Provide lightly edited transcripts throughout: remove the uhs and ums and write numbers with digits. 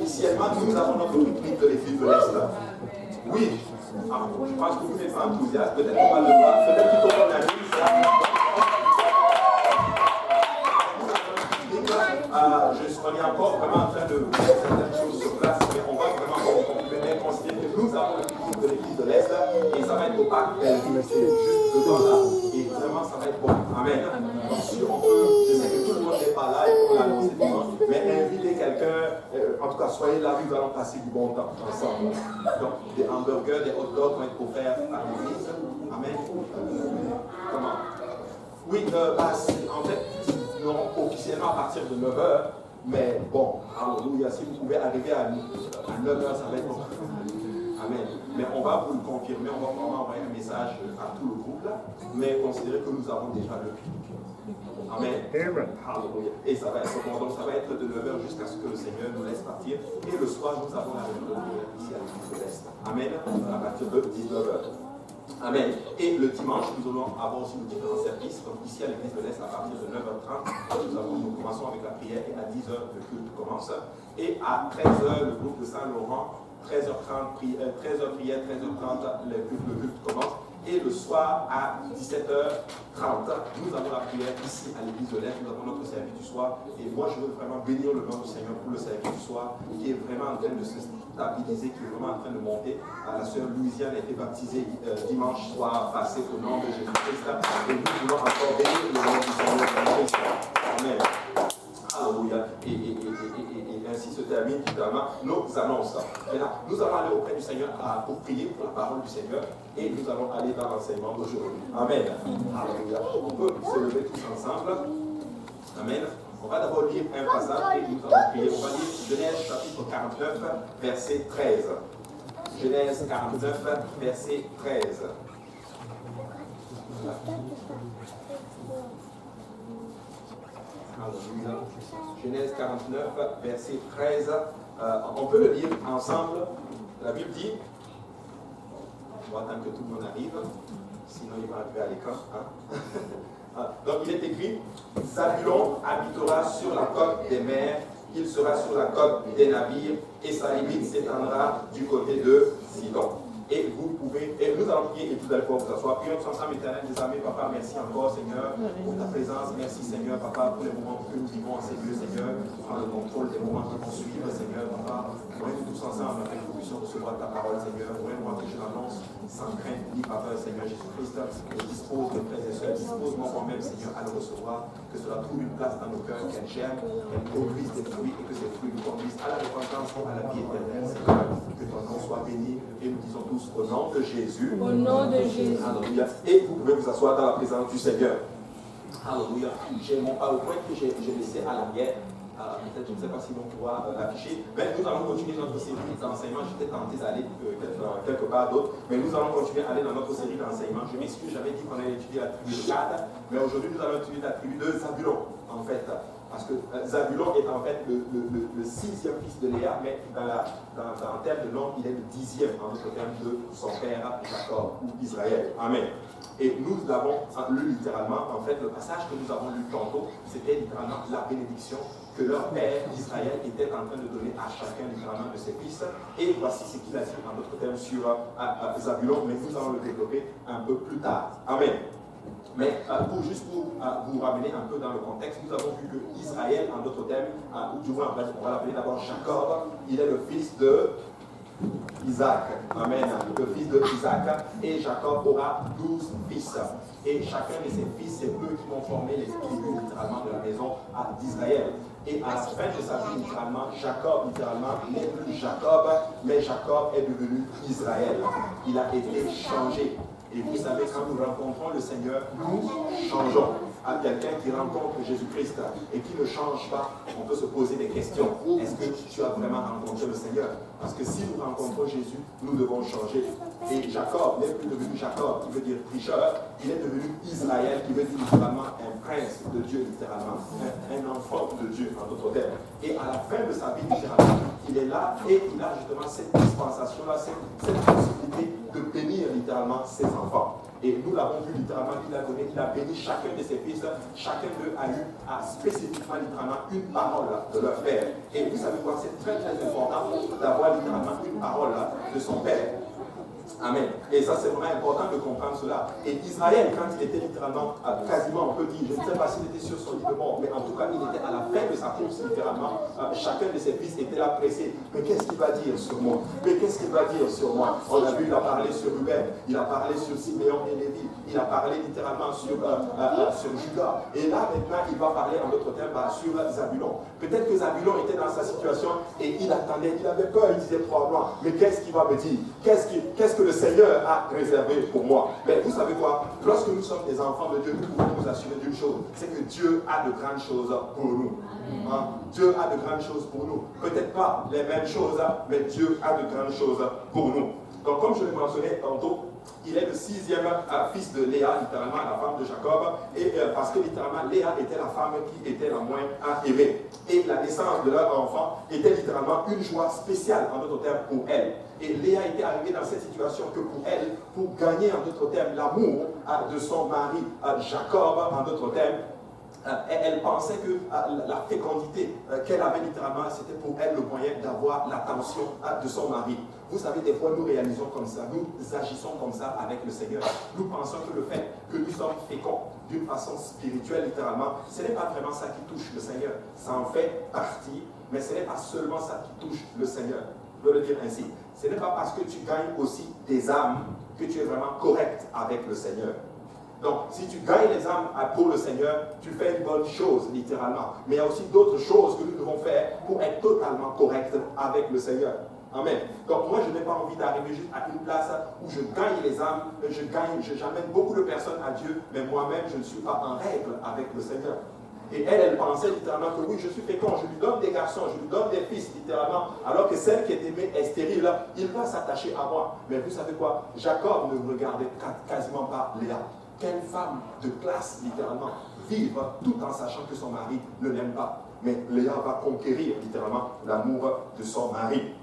officiellement, nous avons notre culte de l'Église de l'Est. Oui, je pense que vous n'êtes pas enthousiaste, peut-être qu'on va le voir, peut-être qu'il faut qu'on anime ça. On est encore vraiment en train de mettre certaines choses sur place, mais on va vraiment bien considérer que nous avons le culte de l'Église de l'Est et ça va être opaque, c'est juste devant là, et vraiment ça va être bon. Amen. Donc si on peut, je sais que tout le monde n'est pas là et qu'on l'annonce dimanche, mais invitez quelqu'un, en tout cas soyez là, nous allons passer du bon temps ensemble. Donc des hamburgers, des hot dogs vont être offerts à l'église. Amen. Comment? Oui, en fait, nous aurons officiellement à partir de 9h. Mais bon, alléluia, si vous pouvez arriver à 9h, ça va être bon. Amen. Mais on va vous le confirmer, on va vraiment envoyer un message à tout le groupe là, mais considérez que nous avons déjà le public. Amen. Alléluia. Et ça va être bon, donc ça va être de 9h jusqu'à ce que le Seigneur nous laisse partir. Et le soir, nous avons la réunion ici à l'Église de l'Est. Amen. À partir de 19h. Amen. Et le dimanche, nous allons avoir aussi nos différents services. Donc ici à l'église de l'Est, à partir de 9h30, nous commençons avec la prière et à 10h, le culte commence. Et à 13h, le groupe de Saint-Laurent, 13h30, 13h prière, 13h30, le culte commence. Et le soir à 17h30, nous avons la prière ici à l'église de l'Est, nous avons notre service du soir. Et moi, je veux vraiment bénir le nom du Seigneur pour le service du soir, qui est vraiment en train de se stabiliser, qui est vraiment en train de monter. La sœur Louisiane a été baptisée dimanche soir passé au nom de Jésus-Christ. Et nous voulons encore bénir le nom du Seigneur. Amen. Alléluia. Et ainsi se termine finalement nos annonces. Maintenant, nous allons aller auprès du Seigneur pour prier pour la parole du Seigneur et nous allons aller dans l'enseignement d'aujourd'hui. Amen. Alléluia. On peut se lever tous ensemble. Amen. On va d'abord lire un passage et nous allons prier. On va lire Genèse chapitre 49, verset 13. Genèse 49, verset 13. Alléluia. Genèse 49, verset 13. On peut le lire ensemble. La Bible dit, on va attendre que tout le monde arrive, sinon il va arriver à l'écran. Hein? Donc il est écrit, Zabulon habitera sur la côte des mers, il sera sur la côte des navires, et sa limite s'étendra du côté de Sidon. Et vous pouvez, et nous allons prier et tout à l'heure vous asseoir. Prions tous ensemble, éternel des armées, Papa, merci encore, Seigneur, pour ta présence. Merci, Seigneur, Papa, pour les moments que nous vivons en ces lieux, Seigneur. Prends le contrôle des moments qui vont suivre, Seigneur, Papa. Nous tous ensemble, afin que nous puissions recevoir ta parole, Seigneur. Moi que je l'annonce sans crainte, ni papa, Seigneur Jésus-Christ. Et dispose de frères et sœurs, dispose-moi moi-même, Seigneur, à le recevoir. Que cela trouve une place dans nos cœurs, qu'elle germe, qu'elle produise des fruits et que ces fruits nous conduisent à la repentance et à la vie éternelle, Seigneur. Que ton nom soit béni et nous disons tous au nom de Jésus. Au nom de Jésus. Alléluia. Et vous pouvez vous asseoir dans la présence du Seigneur. Alléluia. J'ai mon PowerPoint que j'ai laissé à l'arrière. Peut-être, je ne sais pas si l'on pourra l'afficher. Mais nous allons continuer notre série d'enseignement. J'étais tenté d'aller quelque part d'autre. Mais nous allons continuer à aller dans notre série d'enseignement. Je m'excuse, j'avais dit qu'on allait étudier la tribu de Gad. Mais aujourd'hui, nous allons étudier la tribu de Zabulon, en fait. Parce que Zabulon est en fait le sixième fils de Léa, mais en termes de nom, il est le 10e en notre terme de son père Jacob ou Israël. Amen. Et nous l'avons lu littéralement, en fait, le passage que nous avons lu tantôt, c'était littéralement la bénédiction que leur père Israël était en train de donner à chacun littéralement de ses fils. Et voici ce qu'il a dit en d'autres termes sur Zabulon, mais nous allons le développer un peu plus tard. Amen. Mais pour vous ramener un peu dans le contexte, nous avons vu que Israël, en d'autres termes, ou du moins on va l'appeler d'abord Jacob, il est le fils de Isaac. Amen. Le fils de Isaac. Et Jacob aura 12 fils. Et chacun de ses fils, c'est eux qui vont former les tribus littéralement de la maison d'Israël. Et à la fin de sa vie, littéralement, Jacob, littéralement, n'est plus Jacob, mais Jacob est devenu Israël. Il a été changé. Et vous savez, quand nous rencontrons le Seigneur, nous changeons. À quelqu'un qui rencontre Jésus-Christ et qui ne change pas, on peut se poser des questions. Est-ce que tu as vraiment rencontré le Seigneur? Parce que si nous rencontrons Jésus, nous devons changer. Et Jacob n'est plus devenu Jacob, qui veut dire tricheur, il est devenu Israël, qui veut dire littéralement un prince de Dieu, littéralement, un enfant de Dieu, en d'autres termes. Et à la fin de sa vie, littéralement, il est là et il a justement cette dispensation-là, cette possibilité de bénir littéralement ses enfants. Et nous l'avons vu littéralement qu'il a donné, il a béni chacun de ses fils. Chacun d'eux a eu spécifiquement littéralement une parole de leur père. Et vous savez quoi, c'est très très important d'avoir littéralement une parole de son père. Amen. Et ça, c'est vraiment important de comprendre cela. Et Israël, quand il était littéralement, quasiment, on peut dire, je ne sais pas s'il était sur son lit de mort, mais en tout cas, il était à la fin de sa course, littéralement. Chacun de ses fils était là pressé. Mais qu'est-ce qu'il va dire sur moi? Mais qu'est-ce qu'il va dire sur moi? On a vu, il a parlé sur Ruben, il a parlé sur Siméon et Lévi, il a parlé littéralement sur Judas. Et là, maintenant, il va parler en d'autres termes sur Zabulon. Peut-être que Zabulon était dans sa situation et il attendait, il avait peur, il disait probablement, mais qu'est-ce qu'il va me dire? Qu'est-ce que le Seigneur a réservé pour moi? Mais vous savez quoi? Lorsque nous sommes des enfants de Dieu, nous pouvons nous assurer d'une chose, c'est que Dieu a de grandes choses pour nous. Dieu a de grandes choses pour nous. Peut-être pas les mêmes choses, mais Dieu a de grandes choses pour nous. Donc comme je l'ai mentionné tantôt, il est le 6e fils de Léa, littéralement la femme de Jacob, et parce que littéralement Léa était la femme qui était la moins aimée. Et la naissance de leur enfant était littéralement une joie spéciale, en d'autres termes, pour elle. Et Léa était arrivée dans cette situation que pour elle, pour gagner en d'autres termes l'amour de son mari Jacob, en d'autres termes, elle pensait que la fécondité qu'elle avait littéralement, c'était pour elle le moyen d'avoir l'attention de son mari. Vous savez, des fois, nous réalisons comme ça, nous agissons comme ça avec le Seigneur. Nous pensons que le fait que nous sommes féconds d'une façon spirituelle, littéralement, ce n'est pas vraiment ça qui touche le Seigneur. Ça en fait partie, mais ce n'est pas seulement ça qui touche le Seigneur. Je veux le dire ainsi. Ce n'est pas parce que tu gagnes aussi des âmes que tu es vraiment correct avec le Seigneur. Donc, si tu gagnes les âmes pour le Seigneur, tu fais une bonne chose, littéralement. Mais il y a aussi d'autres choses que nous devons faire pour être totalement corrects avec le Seigneur. Amen. Donc, moi, je n'ai pas envie d'arriver juste à une place où je gagne les âmes, j'amène beaucoup de personnes à Dieu, mais moi-même, je ne suis pas en règle avec le Seigneur. Et elle pensait littéralement que oui, je suis fécond, je lui donne des garçons, je lui donne des fils, littéralement, alors que celle qui est aimée est stérile, il va s'attacher à moi. Mais vous savez quoi? Jacob ne regardait quasiment pas Léa. Quelle femme de classe, littéralement, vive tout en sachant que son mari ne l'aime pas. Mais Léa va conquérir, littéralement, l'amour de son mari.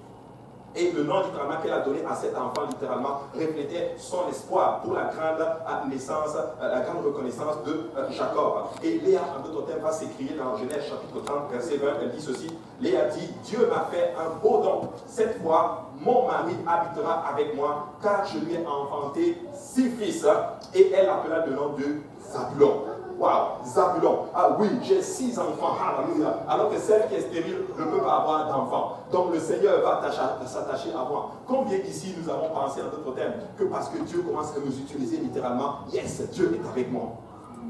Et le nom, littéralement, qu'elle a donné à cet enfant, littéralement, reflétait son espoir pour la grande naissance, la grande reconnaissance de Jacob. Et Léa, en d'autres termes, va s'écrier dans Genèse chapitre 30, verset 20, elle dit ceci. Léa dit, Dieu m'a fait un beau don. Cette fois, mon mari habitera avec moi, car je lui ai enfanté 6 fils. Et elle appela le nom de Zabulon. Waouh, Zabulon. Ah oui, j'ai 6 enfants. Alléluia. Alors que celle qui est stérile ne peut pas avoir d'enfants. Donc le Seigneur va s'attacher à moi. Combien ici nous avons pensé en d'autres termes que parce que Dieu commence à nous utiliser littéralement, yes, Dieu est avec moi.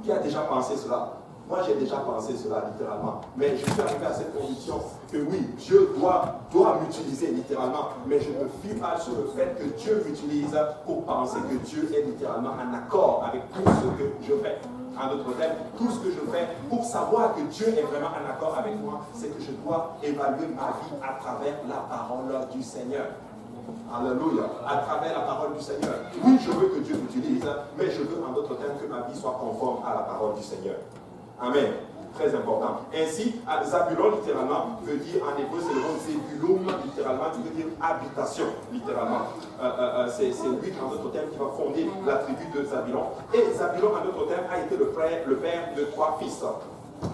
Qui a déjà pensé cela? Moi, j'ai déjà pensé cela littéralement. Mais je suis arrivé à cette conviction que oui, Dieu doit m'utiliser littéralement. Mais je me fie pas sur le fait que Dieu m'utilise pour penser que Dieu est littéralement en accord avec tout ce que je fais. En d'autres termes, tout ce que je fais pour savoir que Dieu est vraiment en accord avec moi, c'est que je dois évaluer ma vie à travers la parole du Seigneur. Alléluia. À travers la parole du Seigneur. Oui, je veux que Dieu m'utilise, mais je veux en d'autres termes que ma vie soit conforme à la parole du Seigneur. Amen. Très important. Ainsi, Zabulon, littéralement, veut dire, en hébreu, c'est le mot Zebulum, littéralement, qui veut dire habitation, littéralement. C'est lui, en d'autres termes, qui va fonder la tribu de Zabulon. Et Zabulon, en d'autres termes, a été le père de 3 fils.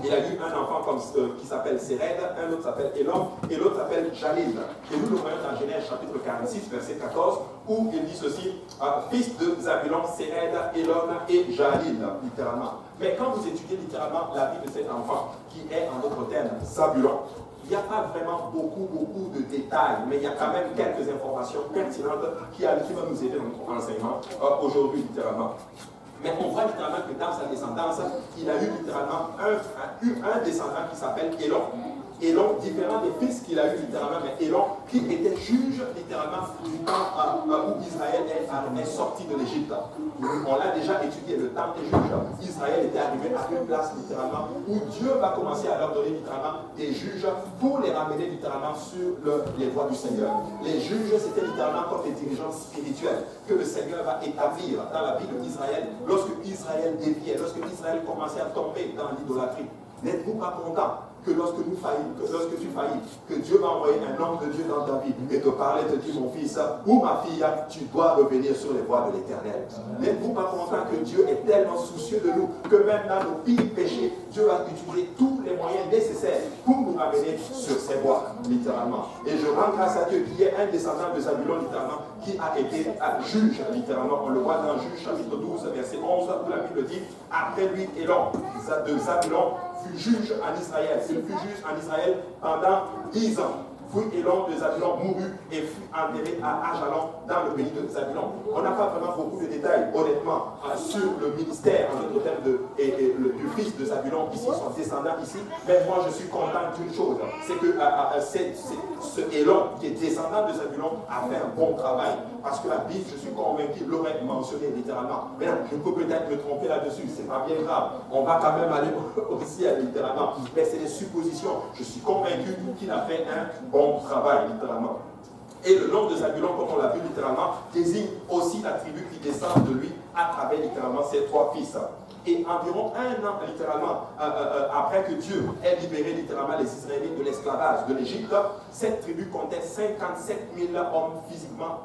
Il a eu un enfant qui s'appelle Séred, un autre s'appelle Elom, et l'autre s'appelle Jalil. Et nous le voyons dans Genèse chapitre 46, verset 14, où il dit ceci, fils de Zabulon, Séred, Elom et Jalil, littéralement. Mais quand vous étudiez littéralement la vie de cet enfant, qui est en d'autres termes Zabulon, il n'y a pas vraiment beaucoup de détails, mais il y a quand même quelques informations pertinentes qui vont nous aider dans notre enseignement aujourd'hui, littéralement. Mais on voit littéralement que dans sa descendance, il a eu littéralement un descendant qui s'appelle Elon. Elon, différent des fils qu'il a eu littéralement, mais Elon qui était juge littéralement du temps où Israël est sorti de l'Égypte. On l'a déjà étudié, le temps des juges. Israël était arrivé à une place littéralement où Dieu va commencer à leur donner littéralement des juges pour les ramener littéralement sur les voies du Seigneur. Les juges, c'était littéralement comme des dirigeants spirituels que le Seigneur va établir dans la vie d'Israël lorsque Israël déviait, lorsque Israël commençait à tomber dans l'idolâtrie. N'êtes-vous pas content que lorsque tu faillis, que Dieu va envoyer un homme de Dieu dans ta vie et te parler, te dire, mon fils ou ma fille, tu dois revenir sur les voies de l'Éternel. N'êtes-vous pas content que Dieu est tellement soucieux de nous que même dans nos pires péchés, Dieu va utiliser tous les moyens nécessaires pour nous ramener sur ses voies, littéralement. Et je rends grâce à Dieu qu'il y ait un descendant de Zabulon, littéralement, qui a été juge, littéralement. On le voit dans Juge chapitre 12, verset 11, où la Bible dit, après lui, Élon de Zabulon fut juge en Israël. Il fut juge en Israël pendant 10 ans. Puis Élon de Zabulon mourut et fut enterré à Ajalon dans le pays de Zabulon. On n'a pas vraiment beaucoup de détails, honnêtement, sur le ministère, en d'autres termes, du fils de Zabulon, ici, son descendant ici. Mais moi, je suis content d'une chose, c'est que ce Élon, qui est descendant de Zabulon, a fait un bon travail. Parce que la Bible, je suis convaincu, l'aurait mentionné littéralement. Mais je peux peut-être me tromper là-dessus, c'est pas bien grave. On va quand même aller au ciel, littéralement. Mais c'est des suppositions. Je suis convaincu qu'il a fait un bon travail, littéralement. Et le nom de Zabulon, comme on l'a vu littéralement, désigne aussi la tribu qui descend de lui à travers littéralement ses 3 fils. Et environ 1 an, littéralement, après que Dieu ait libéré littéralement les Israélites de l'esclavage de l'Égypte, cette tribu comptait 57 000 hommes physiquement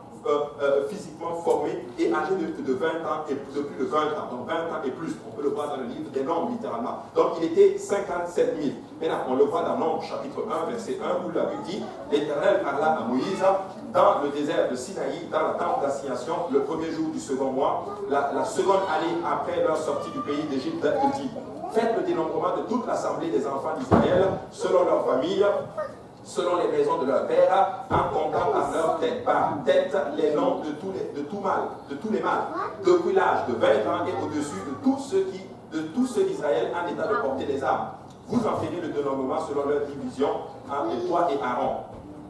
formés et âgés de 20 ans et de plus de 20 ans. Donc 20 ans et plus, on peut le voir dans le livre des Nombres, littéralement. Donc il était 57 000. Maintenant, on le voit dans Nombres, chapitre 1, verset 1, où la Bible dit, l'Éternel parla à Moïse dans le désert de Sinaï, dans la tente d'assignation, le premier jour du second mois, la seconde année après leur sortie du pays d'Égypte, il dit, faites le dénombrement de toute l'assemblée des enfants d'Israël, selon leur famille, selon les maisons de leur père, en comptant par leur tête par tête les noms de tous les mâles, depuis l'âge de 20 ans et au-dessus de tous ceux d'Israël en état de porter les armes. Vous en ferez le dénombrement selon leur division, et toi et Aaron.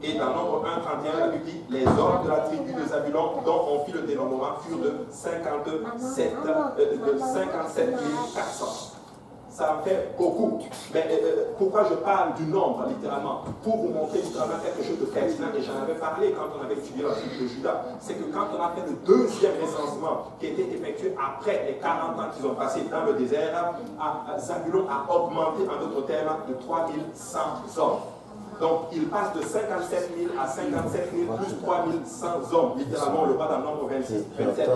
Et dans Nombre 1, 31, la Bible dit, les hommes de la tribu de Zabulon dont on fit le dénombrement furent de 57 400. Ça en fait beaucoup. Mais pourquoi je parle du nombre, littéralement? Pour vous montrer littéralement quelque chose de pertinent. Et j'en avais parlé quand on avait étudié la tribu de Juda. C'est que quand on a fait le deuxième recensement qui a été effectué après les 40 ans qu'ils ont passé dans le désert, Zabulon a augmenté, en d'autres termes, de 3100 hommes. Donc, il passe de 57 000 à 57 000 plus 3100 hommes. Littéralement, on le voit dans le nombre 26, 27.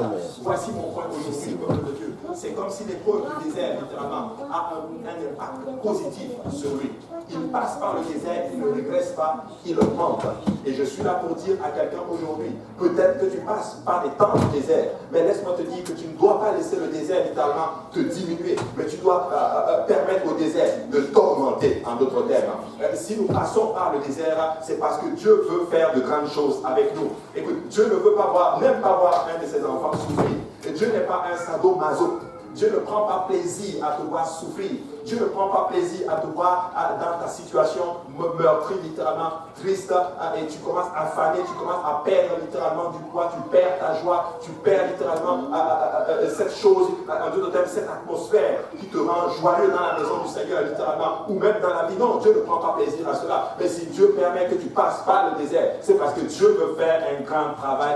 Voici mon point aujourd'hui, peuple de Dieu. C'est comme si l'épreuve du désert, littéralement, a un impact positif sur lui. Il passe par le désert, il ne régresse pas, il augmente. Et je suis là pour dire à quelqu'un aujourd'hui, peut-être que tu passes par des temps de désert, mais laisse-moi te dire que tu ne dois pas laisser le désert, littéralement, te diminuer, mais tu dois permettre au désert de t'augmenter, en d'autres termes. Si nous passons par le désert, c'est parce que Dieu veut faire de grandes choses avec nous. Écoute, Dieu ne veut pas n'aime pas voir un de ses enfants souffrir. Et Dieu n'est pas un sadomaso. Dieu ne prend pas plaisir à te voir souffrir. Dieu ne prend pas plaisir à te voir dans ta situation meurtrie, littéralement triste, et tu commences à faner, tu commences à perdre littéralement du poids, tu perds ta joie, tu perds littéralement cette chose, en d'autres termes, cette atmosphère qui te rend joyeux dans la maison du Seigneur, littéralement, ou même dans la vie. Non, Dieu ne prend pas plaisir à cela. Mais si Dieu permet que tu passes par le désert, c'est parce que Dieu veut faire un grand travail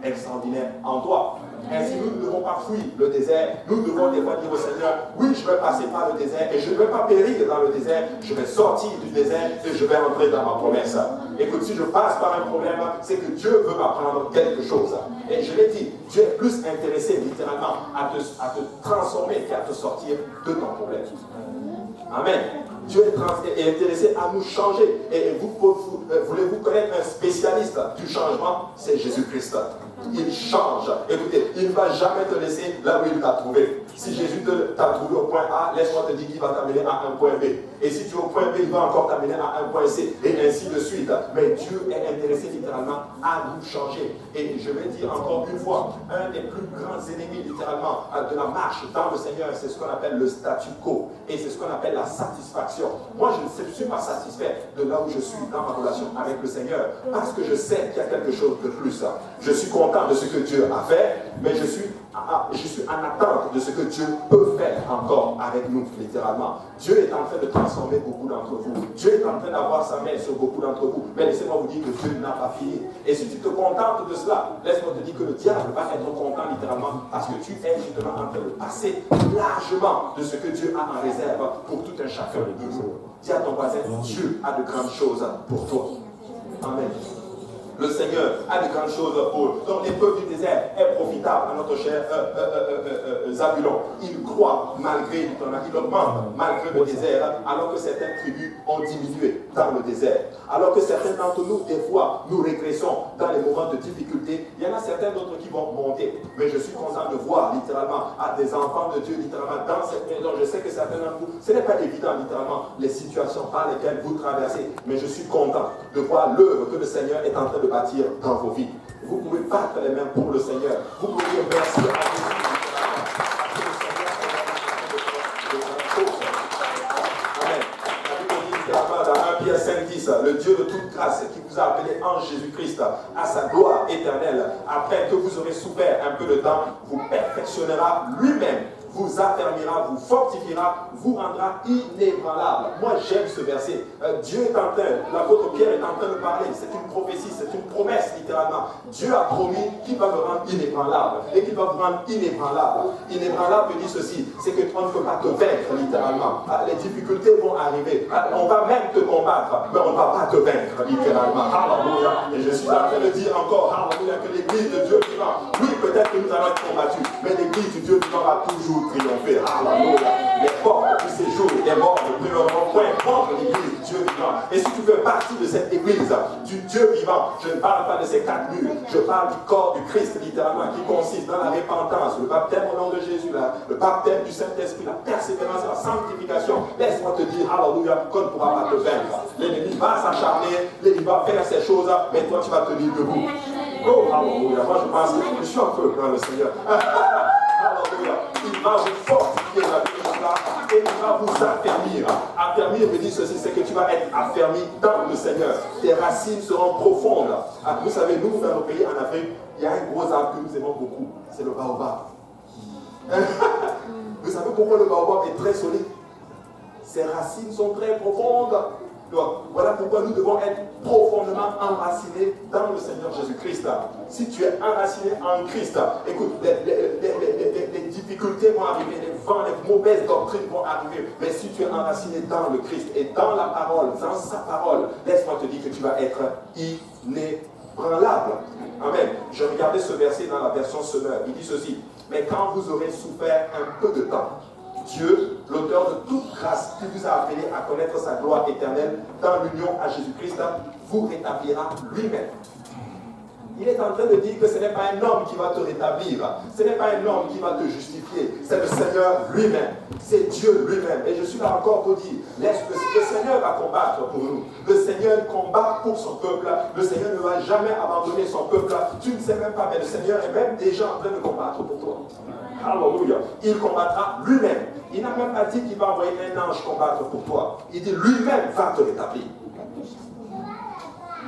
extraordinaire en toi. Ainsi, nous ne devons pas fuir le désert. Nous devons des fois dire au Seigneur, oui, je vais passer par le désert et je ne vais pas périr dans le désert. Je vais sortir du désert et je vais entrer dans ma promesse. Écoute, si je passe par un problème, c'est que Dieu veut m'apprendre quelque chose. Et je l'ai dit, Dieu est plus intéressé littéralement à te transformer qu'à te sortir de ton problème. Amen. Dieu est intéressé à nous changer. Et voulez-vous connaître un spécialiste du changement? C'est Jésus-Christ. Il change. Écoutez, il ne va jamais te laisser là où il t'a trouvé. Si Jésus t'a trouvé au point A, laisse-moi te dire qu'il va t'amener à un point B. Et si tu es au point B, il va encore t'amener à un point C. Et ainsi de suite. Mais Dieu est intéressé littéralement à nous changer. Et je vais dire encore une fois, un des plus grands ennemis littéralement de la marche dans le Seigneur, c'est ce qu'on appelle le statu quo. Et c'est ce qu'on appelle la satisfaction. Moi, je ne suis pas satisfait de là où je suis dans ma relation avec le Seigneur. Parce que je sais qu'il y a quelque chose de plus. Je suis content de ce que Dieu a fait, mais je suis je suis en attente de ce que Dieu peut faire encore avec nous, littéralement. Dieu est en train de transformer beaucoup d'entre vous. Dieu est en train d'avoir sa main sur beaucoup d'entre vous. Mais laissez-moi vous dire que Dieu n'a pas fini. Et si tu te contentes de cela, laisse-moi te dire que le diable va être content littéralement parce que tu es justement en train de passer largement de ce que Dieu a en réserve pour tout un chacun de nous. Dis à ton voisin, Dieu a de grandes choses pour toi. Amen. Le Seigneur a de grandes choses pour eux. Donc l'épreuve du désert est profitable à notre cher Zabulon. Il croit malgré le temps, il augmente malgré le désert, alors que certaines tribus ont diminué dans le désert. Alors que certains d'entre nous, des fois, nous régressons dans les moments de difficulté. Il y en a certains d'autres qui vont monter. Mais je suis content de voir littéralement à des enfants de Dieu littéralement dans cette maison. Je sais que certains d'entre vous, ce n'est pas évident littéralement les situations par lesquelles vous traversez. Mais je suis content de voir l'œuvre que le Seigneur est en train de bâtir dans vos vies. Vous pouvez battre les mains pour le Seigneur. Vous pouvez dire merci à Dieu. Amen. La Bible dit dans 1 Pierre 5,10, le Dieu de toute grâce qui vous a appelé en Jésus-Christ à sa gloire éternelle, après que vous aurez souffert un peu de temps, vous perfectionnera lui-même, vous affermira, vous fortifiera, vous rendra inébranlable. Moi j'aime ce verset. Dieu est en train, l'apôtre Pierre est en train de parler, c'est une prophétie, c'est une promesse littéralement. Dieu a promis qu'il va me rendre inébranlable et qu'il va vous rendre inébranlable. Inébranlable dit ceci, c'est que on ne peut pas te vaincre littéralement. Les difficultés vont arriver. On va même te combattre, mais on ne va pas te vaincre littéralement. Alléluia. Et je suis en train de dire encore, alléluia, que l'église de Dieu vivant, oui peut-être que nous allons être combattus, mais l'église de Dieu vivant va toujours triompher. Alléluia. Les portes du séjour des morts ne prévaudront point contre l'église du Dieu vivant. Et si tu fais partie de cette église du Dieu vivant, je ne parle pas de ces 4 murs, je parle du corps du Christ littéralement, qui consiste dans la repentance, le baptême au nom de Jésus, le baptême du Saint-Esprit, la persévérance, la sanctification. Laisse-moi te dire, alléluia, qu'on ne pourra pas te vaincre. L'ennemi va s'acharner, l'ennemi va faire ces choses, mais toi tu vas tenir debout. Oh, alléluia. Moi je pense que je suis un peu dans le Seigneur. Alléluia. Il va vous fortifier la vie de cela et il va vous affermir. Affermir veut dire ceci, c'est que tu vas être affermi dans le Seigneur. Tes racines seront profondes. Vous savez, nous, dans nos pays en Afrique, il y a un gros arbre que nous aimons beaucoup. C'est le baobab. Vous savez pourquoi le baobab est très solide? Ses racines sont très profondes. Donc, voilà pourquoi nous devons être profondément enracinés dans le Seigneur Jésus-Christ. Si tu es enraciné en Christ, écoute, les difficultés vont arriver, les vents, les mauvaises doctrines vont arriver. Mais si tu es enraciné dans le Christ et dans la parole, dans sa parole, laisse-moi te dire que tu vas être inébranlable. Amen. Je regardais ce verset dans la version Semeur. Il dit ceci: mais quand vous aurez souffert un peu de temps, Dieu, l'auteur de toute grâce, qui vous a appelé à connaître sa gloire éternelle dans l'union à Jésus-Christ, vous rétablira lui-même. Il est en train de dire que ce n'est pas un homme qui va te rétablir, ce n'est pas un homme qui va te justifier, c'est le Seigneur lui-même, c'est Dieu lui-même. Et je suis là encore pour dire, laisse le Seigneur va combattre pour nous. Le Seigneur combat pour son peuple, le Seigneur ne va jamais abandonner son peuple. Tu ne sais même pas, mais le Seigneur est même déjà en train de combattre pour toi. Alléluia. Il combattra lui-même. Il n'a même pas dit qu'il va envoyer un ange combattre pour toi. Il dit lui-même va te rétablir.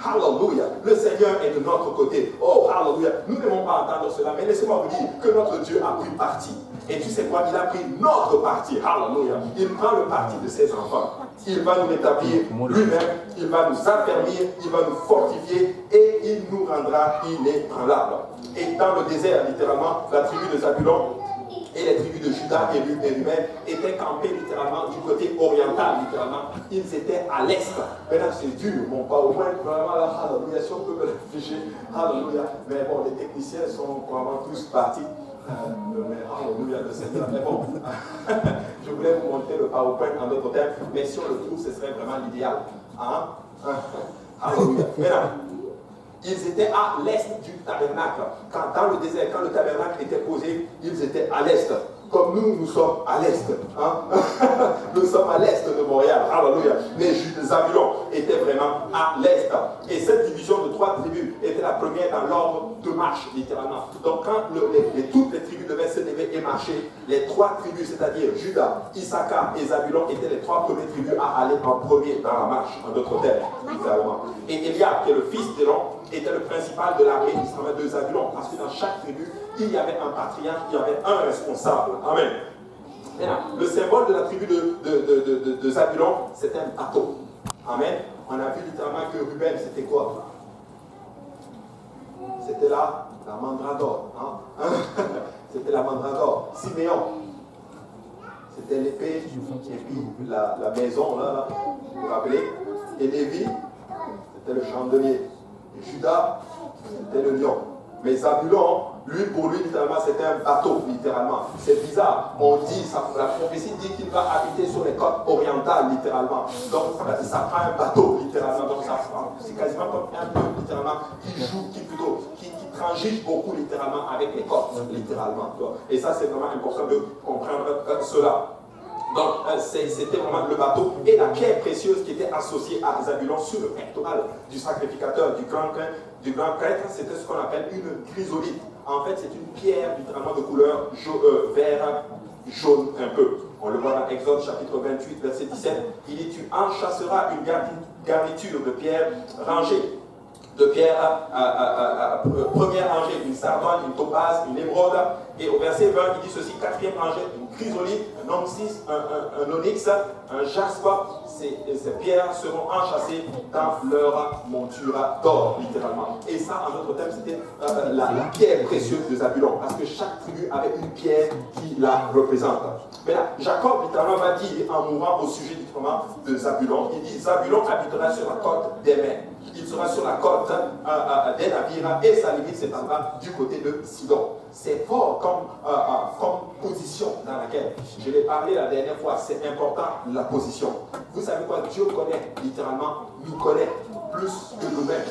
Alléluia. Le Seigneur est de notre côté. Oh, alléluia. Nous n'aimons pas entendre cela, mais laissez-moi vous dire que notre Dieu a pris parti. Et tu sais quoi? Il a pris notre parti. Alléluia. Il prend le parti de ses enfants. Il va nous rétablir lui-même. Il va nous affermir. Il va nous fortifier. Et il nous rendra inébranlables. Et dans le désert, littéralement, la tribu de Zabulon et les tribus de Juda et Ruben étaient campés littéralement du côté oriental, littéralement. Ils étaient à l'est. Maintenant, c'est dur, bon, pas au moins, vraiment, là, alléluia, si on peut me réfléchir, alléluia. Mais bon, les techniciens sont vraiment tous partis. Mais alléluia, le Seigneur. Mais bon, je voulais vous montrer le PowerPoint en d'autres termes, mais si on le trouve, ce serait vraiment l'idéal. Hein? Alléluia. Maintenant, ils étaient à l'est du tabernacle. Dans le désert, quand le tabernacle était posé, ils étaient à l'est. Comme nous sommes à l'est. Hein? Nous sommes à l'est de Montréal. Alléluia. Mais Zabulon était vraiment à l'est. Et cette division de 3 tribus était la première dans l'ordre de marche, littéralement. Donc quand toutes les tribus devaient se lever et marcher, les 3 tribus, c'est-à-dire Juda, Issachar et Zabulon, étaient les 3 premières tribus à aller en premier dans la marche, en d'autres termes, littéralement. Et Eliab, qui est le fils d'Élon, était le principal de l'armée d'Israël de Zabulon, parce que dans chaque tribu, il y avait un patriarche, il y avait un responsable. Amen. Maintenant, le symbole de la tribu de Zabulon, c'était un bateau. Amen. On a vu littéralement que Ruben, c'était quoi? C'était la mandragore. Hein? C'était la mandragore. Siméon, c'était l'épée, et puis la maison, là, vous vous rappelez? Et Lévi, c'était le chandelier. Et Judas, c'était le lion. Mais Zabulon, lui, pour lui, littéralement, c'était un bateau, littéralement. C'est bizarre. On dit, la prophétie dit qu'il va habiter sur les côtes orientales, littéralement. Donc, ça prend un bateau, littéralement. Donc, c'est quasiment comme un peu, littéralement, qui transige beaucoup, littéralement, avec les côtes, littéralement. Et ça, c'est vraiment important de comprendre cela. Donc, c'était vraiment le bateau et la pierre précieuse qui était associée à Zabulon sur le pectoral du sacrificateur, du grand prêtre, c'était ce qu'on appelle une chrysolite. En fait, c'est une pierre littéralement de couleur vert, jaune un peu. On le voit dans Exode chapitre 28, verset 17. Il dit, tu enchâsseras une garniture de pierre rangée. De pierre première rangée, une sardone, une topaze, une émeraude. Et au verset 20, il dit ceci, quatrième rangée, une chrysolite, un onyx, un onyx, un jaspe. Ces pierres seront enchâssées dans leur monture d'or, littéralement. Et ça, en d'autres termes, c'était la pierre précieuse de Zabulon, parce que chaque tribu avait une pierre qui la représente. Mais là, Jacob, littéralement, va dire, en mourant au sujet littéralement de Zabulon, il dit, Zabulon habitera sur la côte des mers. Il sera sur la côte des navires et sa limite s'étendra du côté de Sidon. C'est fort comme position dans laquelle, je l'ai parlé la dernière fois, c'est important la position. Vous savez quoi, Dieu connaît, littéralement, nous connaît plus que nous-mêmes.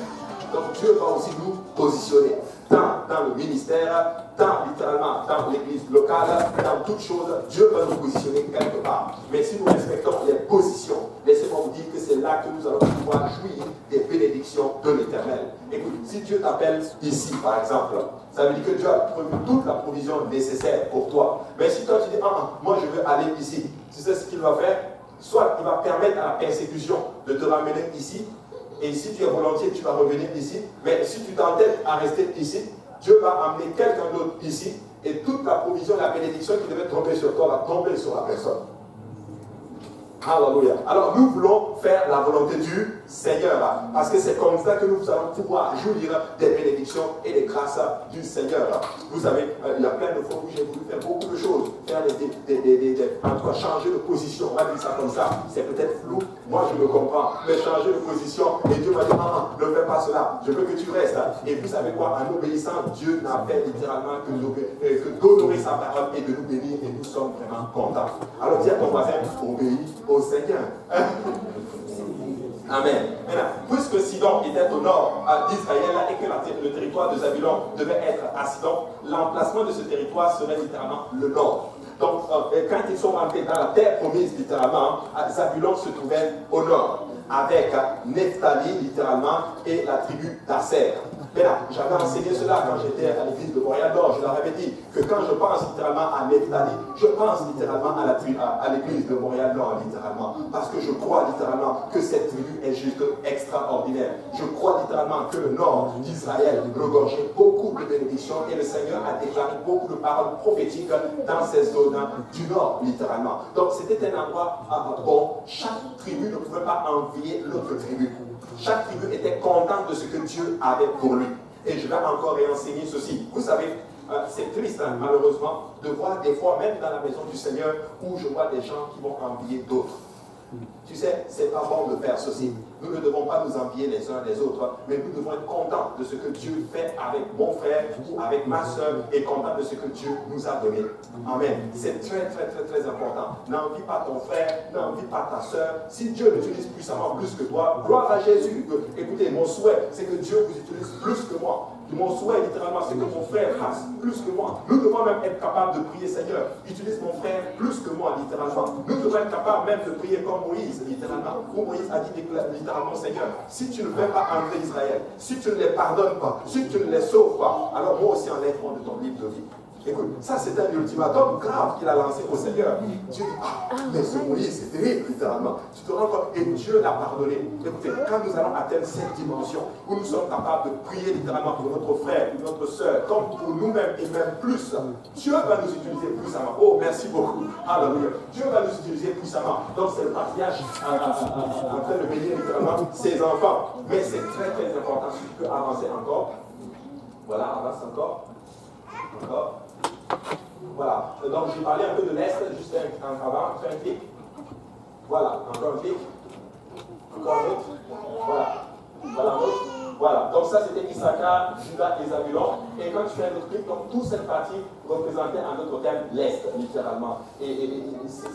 Donc Dieu va aussi nous positionner, tant dans le ministère, tant littéralement dans l'église locale, dans toutes choses, Dieu va nous positionner quelque part. Mais si nous respectons les positions, laissez-moi vous dire que c'est là que nous allons pouvoir jouir des bénédictions de l'Éternel. Écoute, si Dieu t'appelle ici, par exemple, ça veut dire que Dieu a prévu toute la provision nécessaire pour toi. Mais si toi tu dis, moi je veux aller ici, tu sais ce qu'il va faire? Soit il va permettre à la persécution de te ramener ici, et si tu es volontiers, tu vas revenir ici. Mais si tu t'entêtes à rester ici, Dieu va amener quelqu'un d'autre ici, et toute la provision, la bénédiction qui devait tomber sur toi va tomber sur la personne. Alléluia. Alors nous voulons faire la volonté du Seigneur, parce que c'est comme ça que nous allons pouvoir jouir des bénédictions et des grâces du Seigneur. Vous savez, il y a plein de fois où j'ai voulu faire beaucoup de choses, faire en tout cas changer de position, on va dire ça comme ça, c'est peut-être flou, moi je me comprends, mais changer de position, et Dieu m'a dit, ne fais pas cela, je veux que tu restes. Et vous savez quoi, en obéissant, Dieu n'a fait littéralement que d'honorer sa parole et de nous bénir, et nous sommes vraiment contents. Alors dis à ton voisin, obéis au Seigneur. Amen. Maintenant, puisque Sidon était au nord d'Israël et que le territoire de Zabulon devait être à Sidon, l'emplacement de ce territoire serait littéralement le nord. Donc, quand ils sont rentrés dans la terre promise, littéralement, Zabulon se trouvait au nord, avec Nephtali, littéralement, et la tribu d'Aser. Mais là, j'avais enseigné cela quand j'étais à l'église de Montréal-Nord. Je leur avais dit que quand je pense littéralement à Nephtali, je pense littéralement à l'église de Montréal-Nord, littéralement. Parce que je crois littéralement que cette tribu est juste extraordinaire. Je crois littéralement que le nord d'Israël regorgeait beaucoup de bénédictions et le Seigneur a déclaré beaucoup de paroles prophétiques dans ces zones du nord, littéralement. Donc c'était un endroit bon. Chaque tribu ne pouvait pas envier l'autre tribu. Chaque tribu était contente de ce que Dieu avait pour lui. Et je vais encore réenseigner ceci. Vous savez, c'est triste, malheureusement, de voir des fois, même dans la maison du Seigneur, où je vois des gens qui vont envier d'autres. Tu sais, c'est pas bon de faire ceci. Nous ne devons pas nous envier les uns les autres, mais nous devons être contents de ce que Dieu fait avec mon frère ou avec ma soeur et contents de ce que Dieu nous a donné. Amen. C'est très, très, très, très important. N'envie pas ton frère, n'envie pas ta soeur. Si Dieu l'utilise puissamment plus que toi, gloire à Jésus. Écoutez, mon souhait, c'est que Dieu vous utilise plus que moi. Mon souhait, littéralement, c'est que mon frère fasse plus que moi. Nous devons même être capables de prier, Seigneur, utilise mon frère plus que moi, littéralement. Nous devons être capables même de prier comme Moïse, littéralement. Où Moïse a dit littéralement, Seigneur, si tu ne veux pas enlever Israël, si tu ne les pardonnes pas, si tu ne les sauves pas, alors moi aussi enlève-moi de ton livre de vie. Écoute, ça c'est un ultimatum grave qu'il a lancé au Seigneur. Dieu dit, ah, mais ce Moïse, c'est terrible, littéralement. Tu te rends compte, et Dieu l'a pardonné. Écoutez, quand nous allons atteindre cette dimension, où nous sommes capables de prier littéralement pour notre frère, pour notre soeur, comme pour nous-mêmes et même plus, Dieu va nous utiliser puissamment. Oh, merci beaucoup. Alléluia. Dieu va nous utiliser puissamment. Donc c'est le patriarche en train de bénir littéralement ses enfants. Mais c'est très très important. Si tu peux avancer encore. Voilà, avance encore. Encore. Voilà, donc j'ai parlé un peu de l'Est, juste en avant, fais un clic. Voilà, encore un clic. Encore un autre. Voilà. Voilà un autre. Voilà, donc ça c'était Issachar, Juda et Zabulon. Et quand tu fais un autre clic, donc toute cette partie représentait en d'autres termes l'Est, littéralement. Et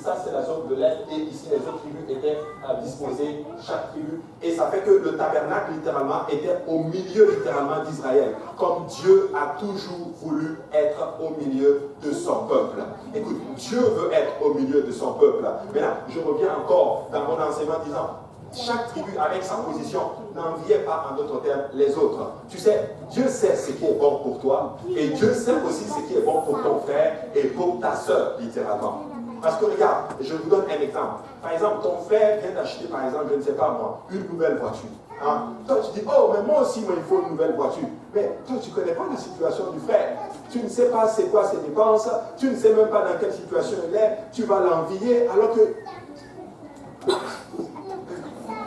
ça c'est la zone de l'Est, et ici les autres tribus étaient disposées, chaque tribu. Et ça fait que le tabernacle, littéralement, était au milieu, littéralement, d'Israël. Comme Dieu a toujours voulu être au milieu de son peuple. Écoute, Dieu veut être au milieu de son peuple. Maintenant, je reviens encore dans mon enseignement disant, chaque tribu avec sa position n'enviait pas en d'autres termes les autres. Tu sais, Dieu sait ce qui est bon pour toi et Dieu sait aussi ce qui est bon pour ton frère et pour ta soeur, littéralement. Parce que regarde, je vous donne un exemple. Par exemple, ton frère vient d'acheter, par exemple, je ne sais pas moi, une nouvelle voiture. Hein? Toi, tu dis, oh, mais moi aussi, il faut une nouvelle voiture. Mais toi, tu ne connais pas la situation du frère. Tu ne sais pas c'est quoi ses dépenses. Tu ne sais même pas dans quelle situation il est. Tu vas l'envier alors que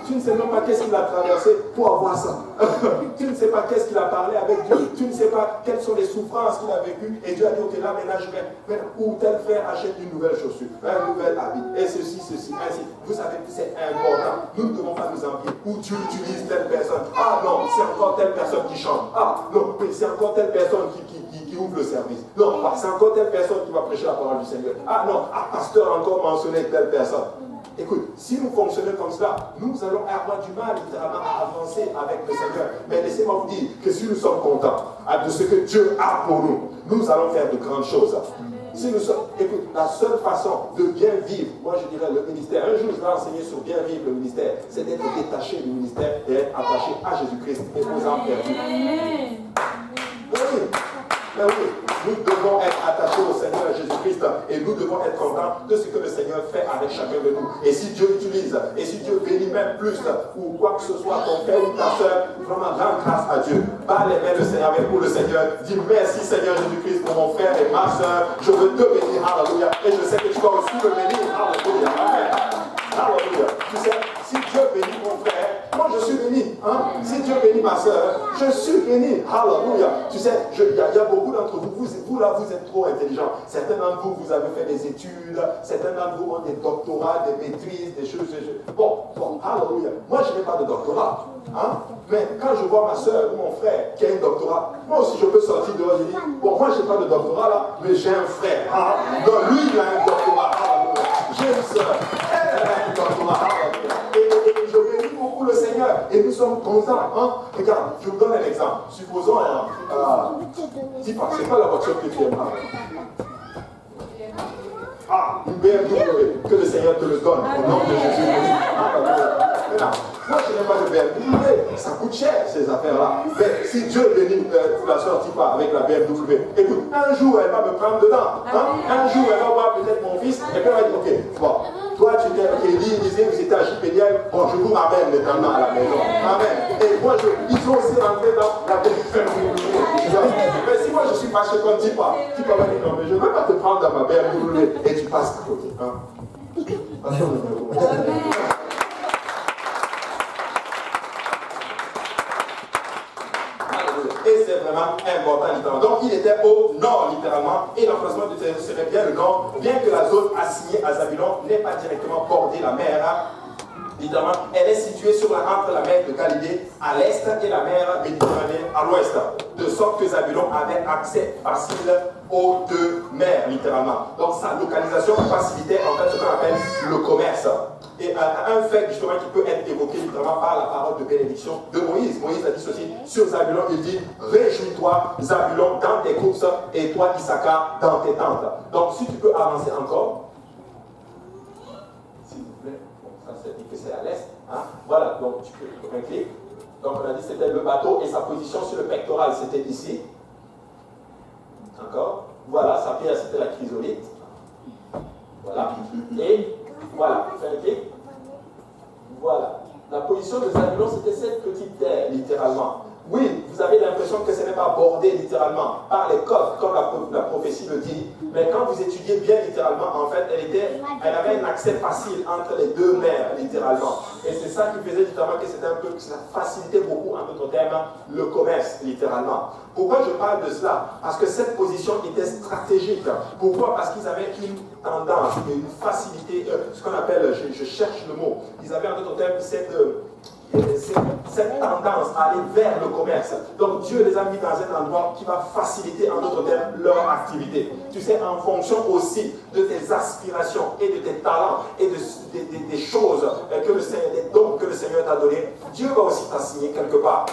tu ne sais même pas qu'est-ce qu'il a traversé pour avoir ça. Tu ne sais pas qu'est-ce qu'il a parlé avec Dieu. Tu ne sais pas quelles sont les souffrances qu'il a vécues. Et Dieu a dit, ok, là maintenant je vais. Ou tel frère achète une nouvelle chaussure, un nouvel habit, et ceci, ainsi. Vous savez que c'est important. Nous ne devons pas nous envier. Ou tu utilises telle personne. Ah non, c'est encore telle personne qui chante. Ah non, mais c'est encore telle personne qui ouvre le service. Non, c'est encore telle personne qui va prêcher la parole du Seigneur. Ah non, pasteur a encore mentionné telle personne. Écoute, si nous fonctionnons comme cela, nous allons avoir du mal littéralement à avancer avec le Seigneur. Mais laissez-moi vous dire que si nous sommes contents de ce que Dieu a pour nous, nous allons faire de grandes choses. Si nous sommes, écoute, la seule façon de bien vivre, moi je dirais le ministère, un jour je vais enseigner sur bien vivre le ministère, c'est d'être détaché du ministère et être attaché à Jésus-Christ et aux âmes perdues. Oui. Mais oui, nous devons être attachés au Seigneur Jésus-Christ et nous devons être contents de ce que le Seigneur fait avec chacun de nous. Et si Dieu utilise, et si Dieu bénit même plus, ou quoi que ce soit, ton frère ou ta soeur, vraiment rends grâce à Dieu. Bats les mains le Seigneur avec pour le Seigneur. Dis merci Seigneur Jésus-Christ pour mon frère et ma soeur. Je veux te bénir, alléluia. Et je sais que tu vas aussi me bénir, alléluia. Amen. Alléluia. Tu sais, si Dieu bénit mon frère, moi je suis béni. Hein? Si Dieu bénit ma soeur, je suis béni. Alléluia. Tu sais, il y a beaucoup d'entre vous, vous là, vous êtes trop intelligents. Certains d'entre vous, vous avez fait des études. Certains d'entre vous ont des doctorats, des maîtrises, des choses. Bon, alléluia. Moi, je n'ai pas de doctorat. Hein? Mais quand je vois ma soeur ou mon frère qui a un doctorat, moi aussi je peux sortir dehors et dire, bon, moi je n'ai pas de doctorat là, mais j'ai un frère. Hein? Donc lui, il a un doctorat. Alléluia. J'ai une soeur, elle a un doctorat. Et je bénis beaucoup le Seigneur. Et nous sommes contents. Hein? Regarde, je vous donne un exemple. Supposons, dis pas, c'est pas la voiture que tu aimes. Ah, une BMW, que le Seigneur te le donne au nom de Jésus. Maintenant, moi je n'ai pas de BMW, ça coûte cher ces affaires-là. Mais si Dieu bénit la sortie pas avec la BMW, écoute, un jour elle va me prendre dedans. Hein? Un jour elle va voir peut-être mon fils et puis elle va dire, ok, bon, toi tu t'es dit, vous étiez à JPDL, bon je vous ramène maintenant à la maison. Amen. Et moi ils sont aussi rentrés dans la BMW. Mais si moi je suis fâché comme tu vas me dire, non mais je ne vais pas te prendre dans ma BMW et tu passes à côté. Hein? Et c'est vraiment important, littéralement. Donc il était au nord, littéralement, et l'emplacement de terre serait bien le nord, bien que la zone assignée à Zabulon n'ait pas directement bordé la mer. Littéralement, elle est située entre la mer de Galilée à l'est et la mer Méditerranée à l'ouest, de sorte que Zabulon avait accès facile aux deux mers, littéralement. Donc sa localisation facilitait en fait ce qu'on appelle le commerce. Et un fait justement qui peut être évoqué littéralement par la parole de bénédiction de Moïse. Moïse a dit ceci sur Zabulon, il dit « Réjouis-toi, Zabulon, dans tes courses, et toi, Issachar, dans tes tentes. » Donc si tu peux avancer encore. S'il vous plaît. Bon, ça c'est dit que c'est à l'est. Hein? Voilà, donc tu peux un clic. Donc on a dit c'était le bateau et sa position sur le pectoral, c'était ici. Encore. Voilà, sa pierre c'était la chrysolite. Voilà. Et voilà, fais un clic. Voilà. La position de Zabulon, c'était cette petite terre, littéralement. Oui, vous avez l'impression que ce n'est pas bordé littéralement par les côtes, comme la prophétie le dit. Mais quand vous étudiez bien littéralement, en fait, elle avait un accès facile entre les deux mers, littéralement. Et c'est ça qui faisait littéralement que c'était un peu, que ça facilitait beaucoup, en d'autres termes, le commerce, littéralement. Pourquoi je parle de cela? Parce que cette position était stratégique. Pourquoi? Parce qu'ils avaient une tendance, une facilité, ce qu'on appelle, je cherche le mot, ils avaient en d'autres termes cette tendance à aller vers le commerce. Donc Dieu les a mis dans un endroit qui va faciliter, en d'autres termes, leur activité. Tu sais, en fonction aussi de tes aspirations et de tes talents et des choses que le Seigneur, des dons que le Seigneur t'a donné, Dieu va aussi t'assigner quelque part.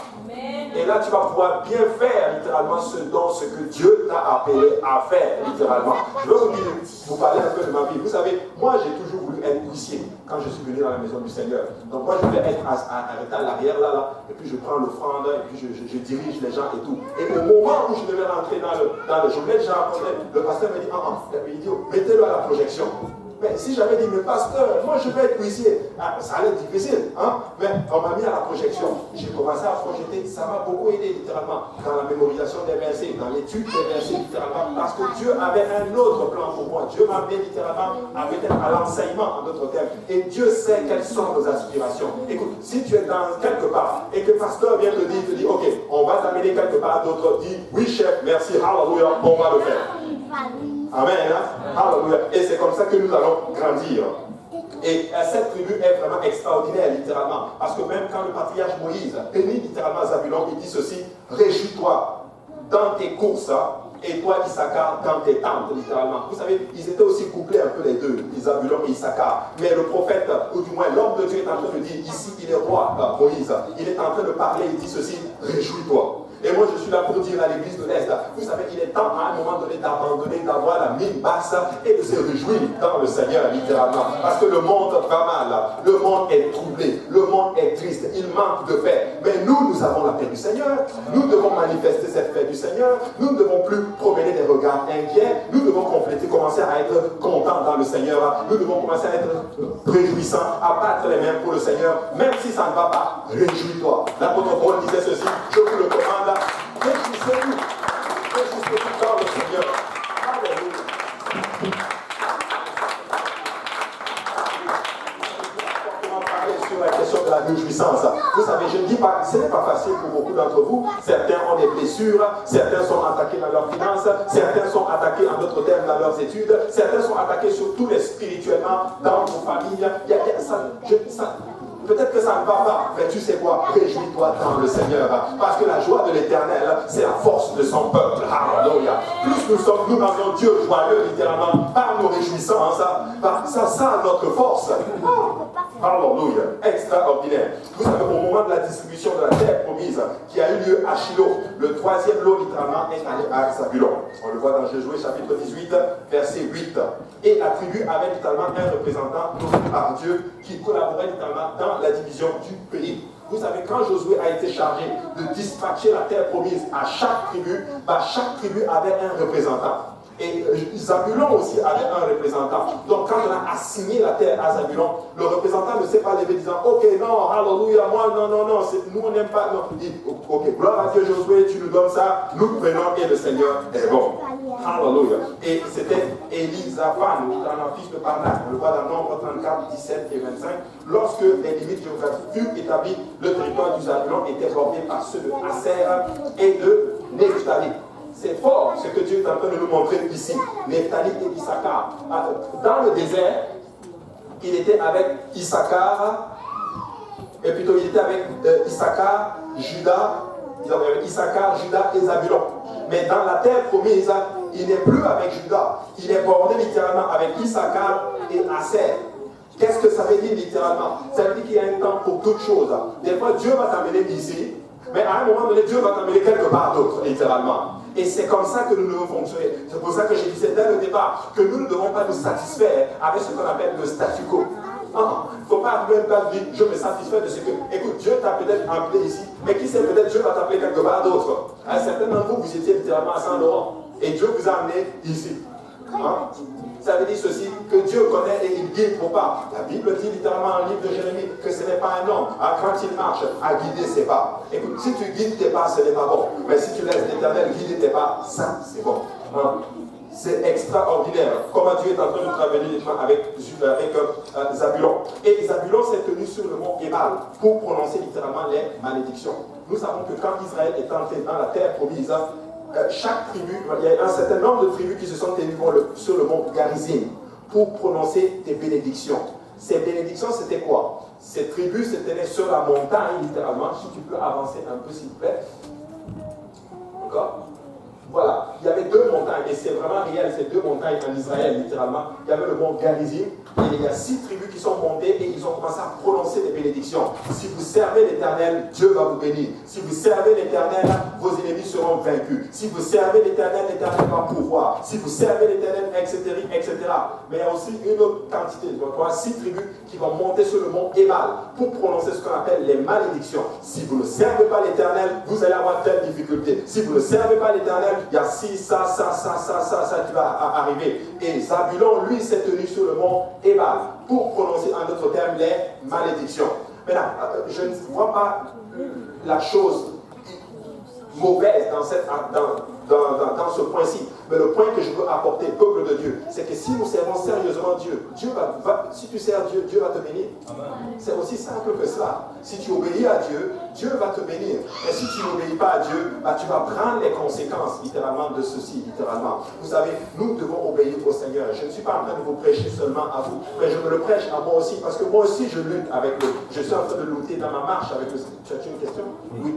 Et là, tu vas pouvoir bien faire littéralement ce que Dieu t'a appelé à faire, littéralement. Je veux vous parler un peu de ma vie. Vous savez, moi, j'ai toujours voulu être huissier quand je suis venu dans la maison du Seigneur. Donc moi, je vais être arrêté à l'arrière, là, et puis je prends l'offrande, et puis je dirige les gens et tout. Et au moment où je devais rentrer dans le je voulais déjà rencontrer, le pasteur me dit, il dit, mettez-le à la projection. Mais si j'avais dit, mais pasteur, moi je vais être huissier, ça allait être difficile, hein? Mais on m'a mis à la projection. J'ai commencé à projeter, ça m'a beaucoup aidé littéralement dans la mémorisation des versets, dans l'étude des versets littéralement, parce que Dieu avait un autre plan pour moi. Dieu m'a amené littéralement à l'enseignement, en d'autres termes. Et Dieu sait quelles sont nos aspirations. Écoute, si tu es dans quelque part et que le pasteur vient te dire, ok, on va t'amener quelque part, d'autres disent, oui chef, merci, hallelujah, on va le faire. Amen. Alléluia. Et c'est comme ça que nous allons grandir. Et cette tribu est vraiment extraordinaire, littéralement. Parce que même quand le patriarche Moïse bénit littéralement Zabulon, il dit ceci: réjouis-toi dans tes courses, et toi, Issachar, dans tes tentes, littéralement. Vous savez, ils étaient aussi couplés un peu les deux, Zabulon et Issachar. Mais le prophète, ou du moins l'homme de Dieu, est en train de dire ici, il est roi, Moïse. Il est en train de parler, il dit ceci: réjouis-toi. Et moi, je suis là pour dire à l'église de l'Est, vous savez, il est temps à un moment donné d'abandonner, d'avoir la mine basse et de se réjouir dans le Seigneur, littéralement. Parce que le monde va mal, le monde est troublé, le monde est triste, il manque de paix. Mais nous avons la paix du Seigneur. Nous devons manifester cette paix du Seigneur. Nous ne devons plus promener des regards inquiets. Nous devons commencer à être contents dans le Seigneur. Nous devons commencer à être réjouissants, à battre les mains pour le Seigneur. Même si ça ne va pas, réjouis-toi. L'apôtre Paul disait ceci, je vous le commande. Réjouissez-vous dans le Seigneur. Alléluia. On va parler sur la question de la réjouissance. Vous savez, je ne dis pas, ce n'est pas facile pour beaucoup d'entre vous. Certains ont des blessures, certains sont attaqués dans leurs finances, certains sont attaqués en d'autres termes dans leurs études, certains sont attaqués surtout spirituellement dans vos familles. Peut-être que ça ne va pas, mais tu sais quoi? Réjouis-toi dans le Seigneur. Parce que la joie de l'Éternel, c'est la force de son peuple. Alléluia. Plus nous dans un Dieu joyeux, littéralement, par nos réjouissances, ça sent notre force. Alléluia. Extraordinaire. Vous savez, au moment de la distribution de la terre promise, qui a eu lieu à Shiloh, le troisième lot, littéralement, est allé à Zabulon. On le voit dans Josué, chapitre 18, verset 8. Et la tribu avait littéralement un représentant nommé par Dieu qui collaborait littéralement dans la division du pays. Vous savez, quand Josué a été chargé de dispatcher la terre promise à chaque tribu avait un représentant. Et Zabulon aussi avait un représentant. Donc quand on a assigné la terre à Zabulon, le représentant ne s'est pas levé disant: ok, non, alléluia, moi, non, nous on n'aime pas. Non, il dit: ok, gloire à Dieu, Josué, tu nous donnes ça, nous prenons et le Seigneur est bon. Alléluia. Et c'était Élisaphan, un fils de Parnac. On le voit dans Nombre 34, 17 et 25. Lorsque les limites géographiques furent établies, le territoire du Zabulon était bordé par ceux de Aser et de Nephtali. C'est fort ce que Dieu est en train de nous montrer ici. Nephtali et Issachar. Dans le désert, il était avec Issachar, et plutôt il était avec Issachar, Juda, et Zabulon. Mais dans la terre promise, il n'est plus avec Juda. Il est bordé littéralement avec Issachar et Aser. Qu'est-ce que ça veut dire littéralement? Ça veut dire qu'il y a un temps pour toutes choses. Des fois, Dieu va t'amener ici, mais à un moment donné, Dieu va t'amener quelque part d'autre, littéralement. Et c'est comme ça que nous devons fonctionner. C'est pour ça que je disais dès le départ que nous ne devons pas nous satisfaire avec ce qu'on appelle le statu quo. Il ne faut pas même pas dire: je me satisfais de ce que... Écoute, Dieu t'a peut-être appelé ici, mais qui sait, peut-être Dieu va t'appeler quelque part d'autre. Certains d'entre vous, vous étiez littéralement à Saint-Laurent. Et Dieu vous a amené ici. Hein? Ça veut dire ceci, que Dieu connaît et il guide vos pas. La Bible dit littéralement dans le livre de Jérémie que ce n'est pas un homme, quand il marche, à guider ses pas. Écoute, si tu guides tes pas, ce n'est pas bon. Mais si tu laisses l'Éternel guider tes pas, ça, c'est bon. Hein? C'est extraordinaire comment Dieu est en train de travailler avec Zabulon. Et Zabulon s'est tenu sur le mont Ébal pour prononcer littéralement les malédictions. Nous savons que quand Israël est entré dans la terre promise, chaque tribu, il y a un certain nombre de tribus qui se sont tenues sur le mont Garizim pour prononcer des bénédictions. Ces bénédictions, c'était quoi? Ces tribus se tenaient sur la montagne, littéralement. Si tu peux avancer un peu, s'il te plaît. D'accord? Voilà, il y avait deux montagnes, et c'est vraiment réel, ces deux montagnes en Israël, littéralement. Il y avait le mont Garizim, et il y a 6 tribus qui sont montées, et ils ont commencé à prononcer des bénédictions. Si vous servez l'Éternel, Dieu va vous bénir. Si vous servez l'Éternel, vos ennemis seront vaincus. Si vous servez l'Éternel, l'Éternel va pourvoir. Si vous servez l'Éternel, etc., etc. Mais il y a aussi une autre quantité, donc 6 tribus qui vont monter sur le mont Ébal pour prononcer ce qu'on appelle les malédictions. Si vous ne servez pas l'Éternel, vous allez avoir telle difficulté. Si vous ne servez pas l'Éternel, il y a ça qui va arriver. Et Zabulon, lui, s'est tenu sur le mont Ébal pour prononcer en d'autres termes les malédictions. Maintenant, je ne vois pas la chose mauvaise dans ce point-ci. Mais le point que je veux apporter, peuple de Dieu, c'est que si nous servons sérieusement Dieu, si tu sers Dieu, Dieu va te bénir. C'est aussi simple que cela. Si tu obéis à Dieu, Dieu va te bénir. Et si tu n'obéis pas à Dieu, tu vas prendre les conséquences, littéralement, de ceci, littéralement. Vous savez, nous devons obéir au Seigneur. Je ne suis pas en train de vous prêcher seulement à vous, mais je me le prêche à moi aussi, parce que moi aussi, je lutte avec le... Je suis en train de lutter dans ma marche avec le... Tu as une question? Oui.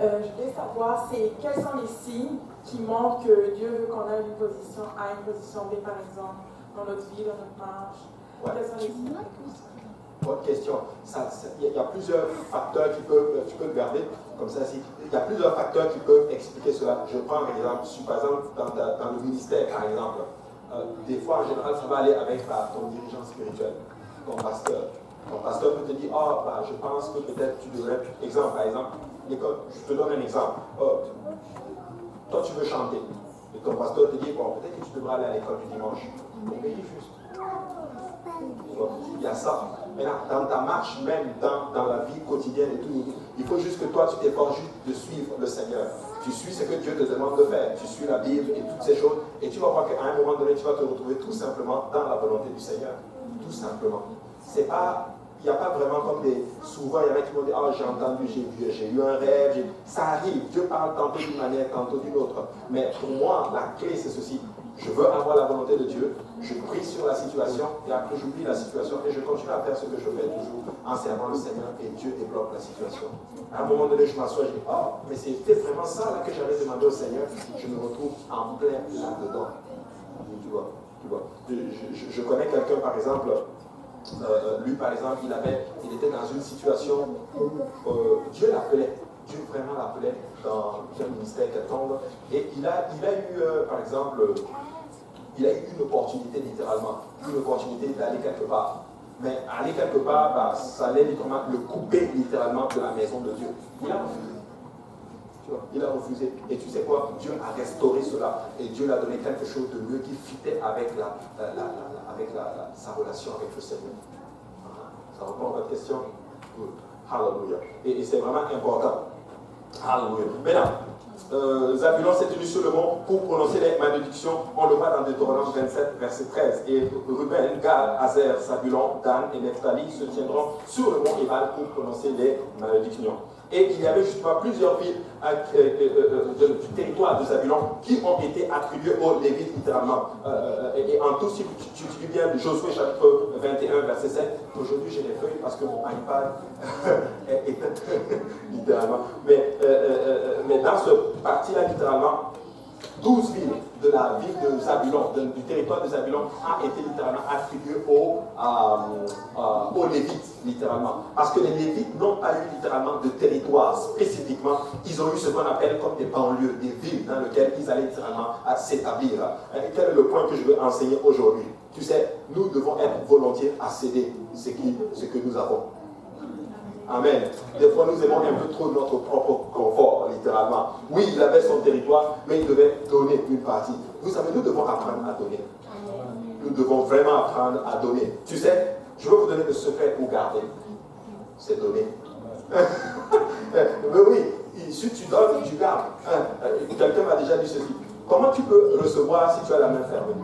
Je voulais savoir, quels sont les signes qui montrent que Dieu veut qu'on ait une position A, une position B, par exemple, dans notre vie, dans notre marche. Ouais. Quels sont les signes? Bonne question. Il y a plusieurs facteurs qui peuvent, tu peux le garder comme ça. Il y a plusieurs facteurs qui peuvent expliquer cela. Je prends un exemple. Par exemple, dans le ministère, par exemple, des fois, en général, ça va aller avec ton dirigeant spirituel, ton pasteur. Ton pasteur peut te dire, je pense que peut-être tu devrais... Par exemple, l'école, je te donne un exemple. Toi, tu veux chanter. Et ton pasteur te dit, peut-être que tu devrais aller à l'école du dimanche. Obéis juste. Il y a ça. Maintenant, dans ta marche, même dans la vie quotidienne et tout, il faut juste que toi, tu t'efforces juste de suivre le Seigneur. Tu suis ce que Dieu te demande de faire. Tu suis la Bible et toutes ces choses. Et tu vas voir qu'à un moment donné, tu vas te retrouver tout simplement dans la volonté du Seigneur. Tout simplement. C'est pas... Il n'y a pas vraiment comme des... Souvent, il y en a qui vont dire, j'ai entendu, j'ai eu un rêve. Ça arrive. Dieu parle tantôt d'une manière, tantôt d'une autre. Mais pour moi, la clé, c'est ceci. Je veux avoir la volonté de Dieu. Je prie sur la situation. Et après, j'oublie la situation. Et je continue à faire ce que je fais toujours en servant le Seigneur. Et Dieu débloque la situation. À un moment donné, je m'assois, je dis, mais c'était vraiment ça là que j'avais demandé au Seigneur. Je me retrouve en plein là-dedans. Tu vois. Je connais quelqu'un, par exemple... lui, par exemple, il était dans une situation où Dieu l'appelait. Dieu vraiment l'appelait dans un ministère quelconque. Et il a eu, par exemple, il a eu une opportunité, littéralement, une opportunité d'aller quelque part. Mais aller quelque part, ça allait littéralement le couper, littéralement, de la maison de Dieu. Il a refusé. Tu vois, il a refusé. Et tu sais quoi? Dieu a restauré cela. Et Dieu l'a donné quelque chose de mieux qui fitait avec sa relation avec le Seigneur. Ça répond à votre question? Hallelujah. Et c'est vraiment important. Hallelujah. Maintenant, Zabulon s'est tenu sur le mont pour prononcer les malédictions. On le voit dans Deutéronome 27, verset 13. Et Ruben, Gad, Azer, Zabulon, Dan et Nephtali se tiendront sur le mont Ébal pour prononcer les malédictions. Et il y avait justement plusieurs villes du territoire de Zabulon qui ont été attribuées aux Lévites, littéralement. Et en tout, si tu lis bien de Josué chapitre 21, verset 7, aujourd'hui j'ai les feuilles parce que mon iPad est littéralement. Mais dans ce parti-là, littéralement, 12 villes de la ville de Zabulon, du territoire de Zabulon, a été littéralement attribuées aux Lévites, littéralement. Parce que les Lévites n'ont pas eu littéralement de territoire spécifiquement. Ils ont eu ce qu'on appelle comme des banlieues, des villes dans lesquelles ils allaient littéralement s'établir. Quel est le point que je veux enseigner aujourd'hui? Tu sais, nous devons être volontiers à céder ce que nous avons. Amen. Des fois, nous aimons un peu trop notre propre confort, littéralement. Oui, il avait son territoire, mais il devait donner une partie. Vous savez, nous devons apprendre à donner. Nous devons vraiment apprendre à donner. Tu sais, je veux vous donner le secret pour garder. C'est donner. Mais oui, si tu donnes, tu gardes. Quelqu'un m'a déjà dit ceci. Comment tu peux recevoir si tu as la main fermée?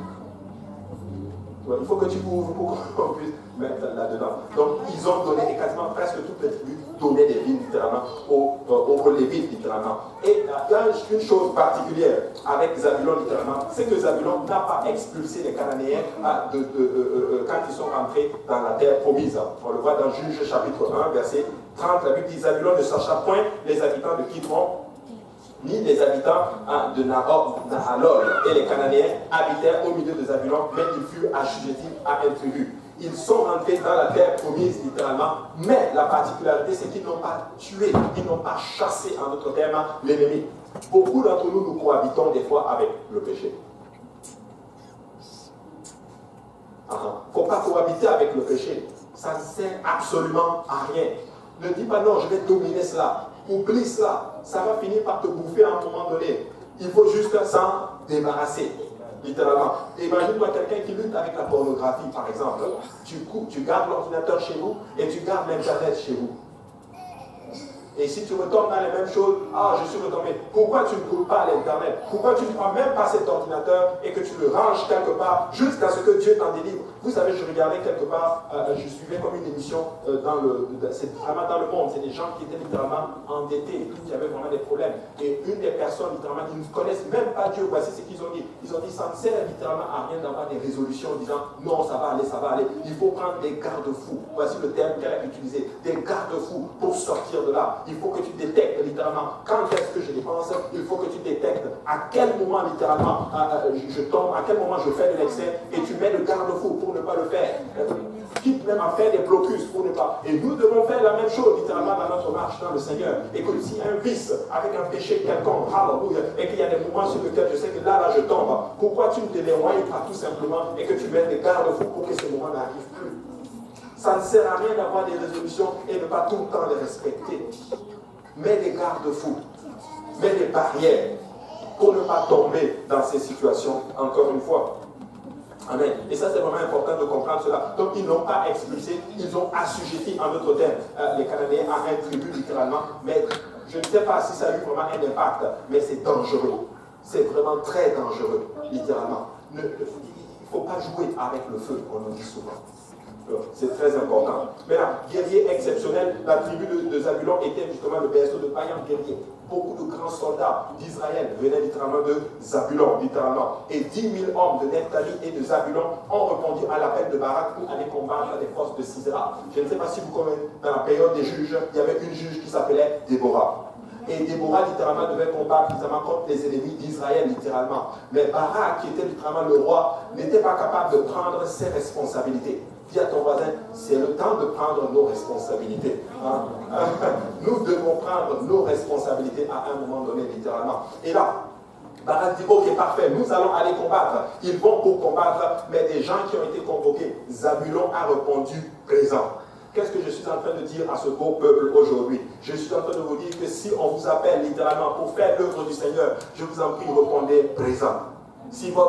Il faut que tu ouvres pour qu'on puisse mettre là-dedans. Donc, ils ont donné, et quasiment presque toutes les tribus donnaient des villes, littéralement, aux Lévites, littéralement. Et il y a une chose particulière avec Zabulon, littéralement, c'est que Zabulon n'a pas expulsé les Cananéens quand ils sont rentrés dans la terre promise. On le voit dans Juge chapitre 1, verset 30. La Bible dit, Zabulon ne sacha point les habitants de Kidron, ni les habitants de Nahalol. Et les Cananéens habitèrent au milieu de Zabulon, mais ils furent assujettis à une tribu. Ils sont rentrés dans la terre promise, littéralement, mais la particularité, c'est qu'ils n'ont pas tué, ils n'ont pas chassé, en d'autres termes, l'ennemi. Beaucoup d'entre nous, nous cohabitons des fois avec le péché. Il ne faut pas cohabiter avec le péché. Ça ne sert absolument à rien. Ne dis pas non, je vais dominer cela. Oublie cela. Ça va finir par te bouffer à un moment donné. Il faut juste s'en débarrasser. Littéralement. Imagine-toi quelqu'un qui lutte avec la pornographie, par exemple. Tu gardes l'ordinateur chez vous et tu gardes l'Internet chez vous. Et si tu retombes dans les mêmes choses, je suis retombé. Pourquoi tu ne coupes pas l'Internet? Pourquoi tu ne prends même pas cet ordinateur et que tu le ranges quelque part jusqu'à ce que Dieu t'en délivre? Vous savez, je regardais quelque part, je suivais comme une émission c'est vraiment dans le monde. C'est des gens qui étaient littéralement endettés, qui avaient vraiment des problèmes. Et une des personnes, littéralement, qui ne connaissent même pas Dieu, voici ce qu'ils ont dit. Ils ont dit, ça ne sert littéralement à rien d'avoir des résolutions en disant, non, ça va aller, ça va aller. Il faut prendre des garde-fous. Voici le terme qu'elle a utilisé. Des garde-fous pour sortir de là. Il faut que tu détectes littéralement quand est-ce que je dépense. Il faut que tu détectes à quel moment littéralement je tombe, à quel moment je fais de l'excès et tu mets le garde-fou pour ne pas le faire. Quitte même à faire des blocus pour ne pas. Et nous devons faire la même chose littéralement dans notre marche dans le Seigneur. Et que s'il y a un vice avec un péché quelconque, hallelujah, et qu'il y a des moments sur lesquels je sais que là je tombe, pourquoi tu ne te déroignes pas tout simplement et que tu mets des garde-fous pour que ce moment n'arrive plus? Ça ne sert à rien d'avoir des résolutions et ne pas tout le temps les respecter. Mets des garde-fous, mets des barrières pour ne pas tomber dans ces situations, encore une fois. Amen. Et ça, c'est vraiment important de comprendre cela. Donc, ils n'ont pas expulsé, ils ont assujetti, en d'autres termes, les Cananéens à un tribut, littéralement. Mais je ne sais pas si ça a eu vraiment un impact, mais c'est dangereux. C'est vraiment très dangereux, littéralement. Il ne faut pas jouer avec le feu, on nous dit souvent. C'est très important. Maintenant, guerrier exceptionnel, la tribu de Zabulon était justement le berceau de païens guerriers. Beaucoup de grands soldats d'Israël venaient littéralement de Zabulon, littéralement. Et 10 000 hommes de Nephtali et de Zabulon ont répondu à l'appel de Barak pour aller combattre les forces de Sisera. Je ne sais pas si vous connaissez, dans la période des juges, il y avait une juge qui s'appelait Déborah. Et Déborah, littéralement, devait combattre littéralement contre les ennemis d'Israël, littéralement. Mais Barak, qui était littéralement le roi, n'était pas capable de prendre ses responsabilités. Dis à ton voisin, c'est le temps de prendre nos responsabilités. Nous devons prendre nos responsabilités à un moment donné, littéralement. Et là, Barak dit, ok, parfait, nous allons aller combattre. Ils vont pour combattre, mais des gens qui ont été convoqués, Zabulon a répondu présent. Qu'est-ce que je suis en train de dire à ce beau peuple aujourd'hui? Je suis en train de vous dire que si on vous appelle littéralement pour faire l'œuvre du Seigneur, je vous en prie, répondez présent. Si peu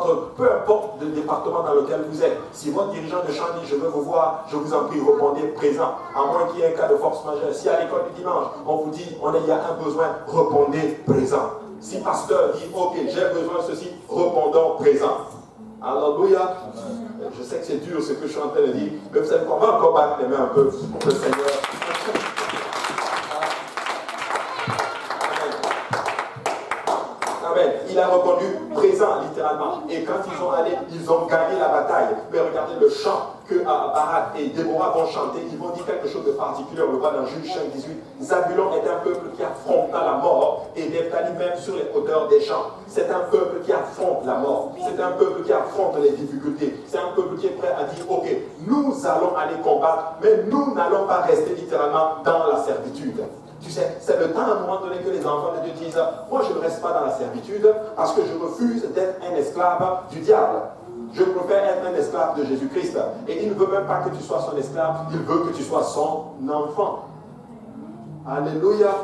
importe le département dans lequel vous êtes, si votre dirigeant de champ dit je veux vous voir, je vous en prie, répondez présent. À moins qu'il y ait un cas de force majeure. Si à l'école du dimanche, on vous dit il y a un besoin, répondez présent. Si pasteur dit ok, j'ai besoin de ceci, répondons présent. Alléluia. Je sais que c'est dur ce que je suis en train de dire, mais vous savez qu'on va encore battre les mains un peu pour le Seigneur. Amen. Il a répondu présent, littéralement. Et quand ils sont allés, ils ont gagné la bataille. Mais regardez le chant que Barak et Déborah vont chanter. Ils vont dire quelque chose de particulier. On le voit dans Juge 5, 18. Zabulon est un peuple qui affronta la mort. Et Nephtali même sur les hauteurs des champs. C'est un peuple qui affronte la mort. C'est un peuple qui affronte les difficultés. C'est un peuple qui est prêt à dire, ok, nous allons aller combattre, mais nous n'allons pas rester littéralement dans la servitude. Tu sais, c'est le temps à un moment donné que les enfants de Dieu disent, moi je ne reste pas dans la servitude parce que je refuse d'être un esclave du diable. Je préfère être un esclave de Jésus-Christ. Et il ne veut même pas que tu sois son esclave, il veut que tu sois son enfant. Alléluia.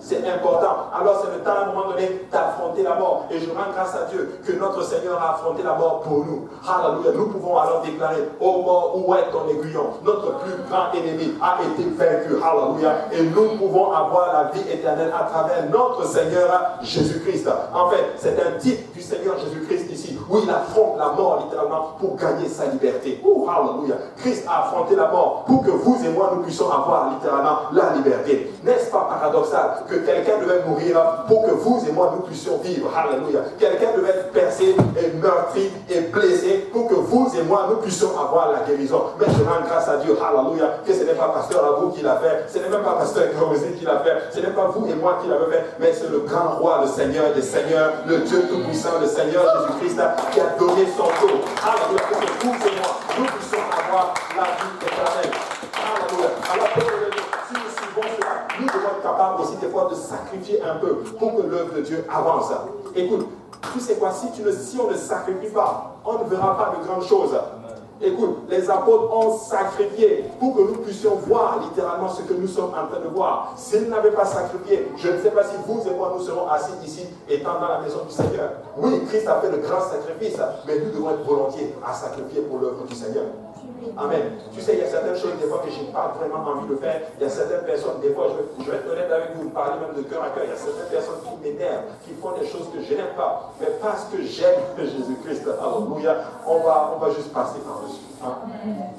C'est important. Alors c'est le temps à un moment donné d'affronter la mort. Et je rends grâce à Dieu que notre Seigneur a affronté la mort pour nous. Alléluia. Nous pouvons alors déclarer, ô mort, où est ton aiguillon? Notre plus grand ennemi a été vaincu. Alléluia. Et nous pouvons avoir la vie éternelle à travers notre Seigneur Jésus-Christ. En fait, c'est un type du Seigneur Jésus-Christ ici, où il affronte la mort littéralement pour gagner sa liberté. Alléluia. Christ a affronté la mort pour que vous et moi nous puissions avoir littéralement la liberté. N'est-ce pas paradoxal que quelqu'un devait mourir pour que vous et moi nous puissions vivre? Alléluia. Quelqu'un devait être percé et meurtri et blessé pour que vous et moi nous puissions avoir la guérison. Mais je rends grâce à Dieu, alléluia, que ce n'est pas pasteur à vous qui l'a fait, ce n'est même pas pasteur Corosé qui l'a fait, ce n'est pas vous et moi qui l'avons fait, mais c'est le grand roi, le Seigneur des Seigneurs, le Dieu tout-puissant, le Seigneur Jésus-Christ qui a donné son dos. Alléluia, pour que vous et moi nous puissions avoir la vie éternelle. Alléluia. Alors, si nous suivons cela, nous devons être capables aussi des fois de sacrifier un peu pour que l'œuvre de Dieu avance. Écoute, tu sais quoi, si on ne sacrifie pas, on ne verra pas de grandes choses. Écoute, les apôtres ont sacrifié pour que nous puissions voir littéralement ce que nous sommes en train de voir. S'ils n'avaient pas sacrifié, je ne sais pas si vous et moi nous serons assis ici étant dans la maison du Seigneur. Oui, Christ a fait le grand sacrifice, mais nous devons être volontiers à sacrifier pour l'œuvre du Seigneur. Amen. Tu sais, il y a certaines choses des fois que je n'ai pas vraiment envie de faire. Il y a certaines personnes, des fois, je vais être honnête avec vous, parler même de cœur à cœur. Il y a certaines personnes qui m'énervent, qui font des choses que je n'aime pas. Mais parce que j'aime Jésus-Christ, alléluia, on va juste passer par-dessus. Hein?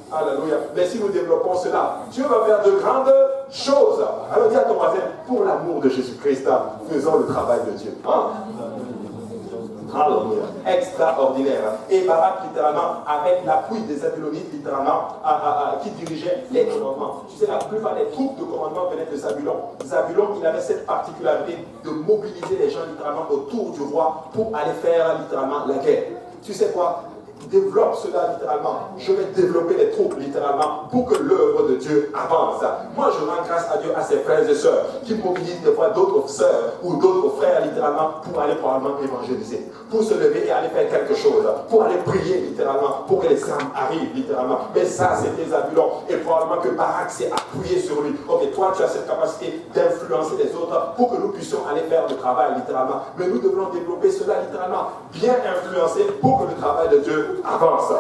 Alléluia. Mais si nous développons cela, Dieu va faire de grandes choses. Alors dis à ton voisin, pour l'amour de Jésus-Christ, faisons le travail de Dieu. Hein? Alléluia. Extraordinaire. Et Barak, littéralement, avec l'appui des Zabulonites, littéralement, qui dirigeaient les commandements. Tu sais, la plupart des troupes de commandement venaient de Zabulon. Zabulon, il avait cette particularité de mobiliser les gens, littéralement, autour du roi pour aller faire, littéralement, la guerre. Tu sais quoi? Développe cela littéralement. Je vais développer les troupes littéralement pour que l'œuvre de Dieu avance. Moi, je rends grâce à Dieu, à ses frères et sœurs qui mobilisent des fois d'autres sœurs ou d'autres frères littéralement pour aller probablement évangéliser, pour se lever et aller faire quelque chose, pour aller prier littéralement, pour que les âmes arrivent littéralement. Mais ça, c'était Zabulon. Et probablement que Barak s'est appuyé sur lui. Ok, toi, tu as cette capacité d'influencer les autres pour que nous puissions aller faire le travail littéralement. Mais nous devons développer cela littéralement, bien influencer pour que le travail de Dieu avance.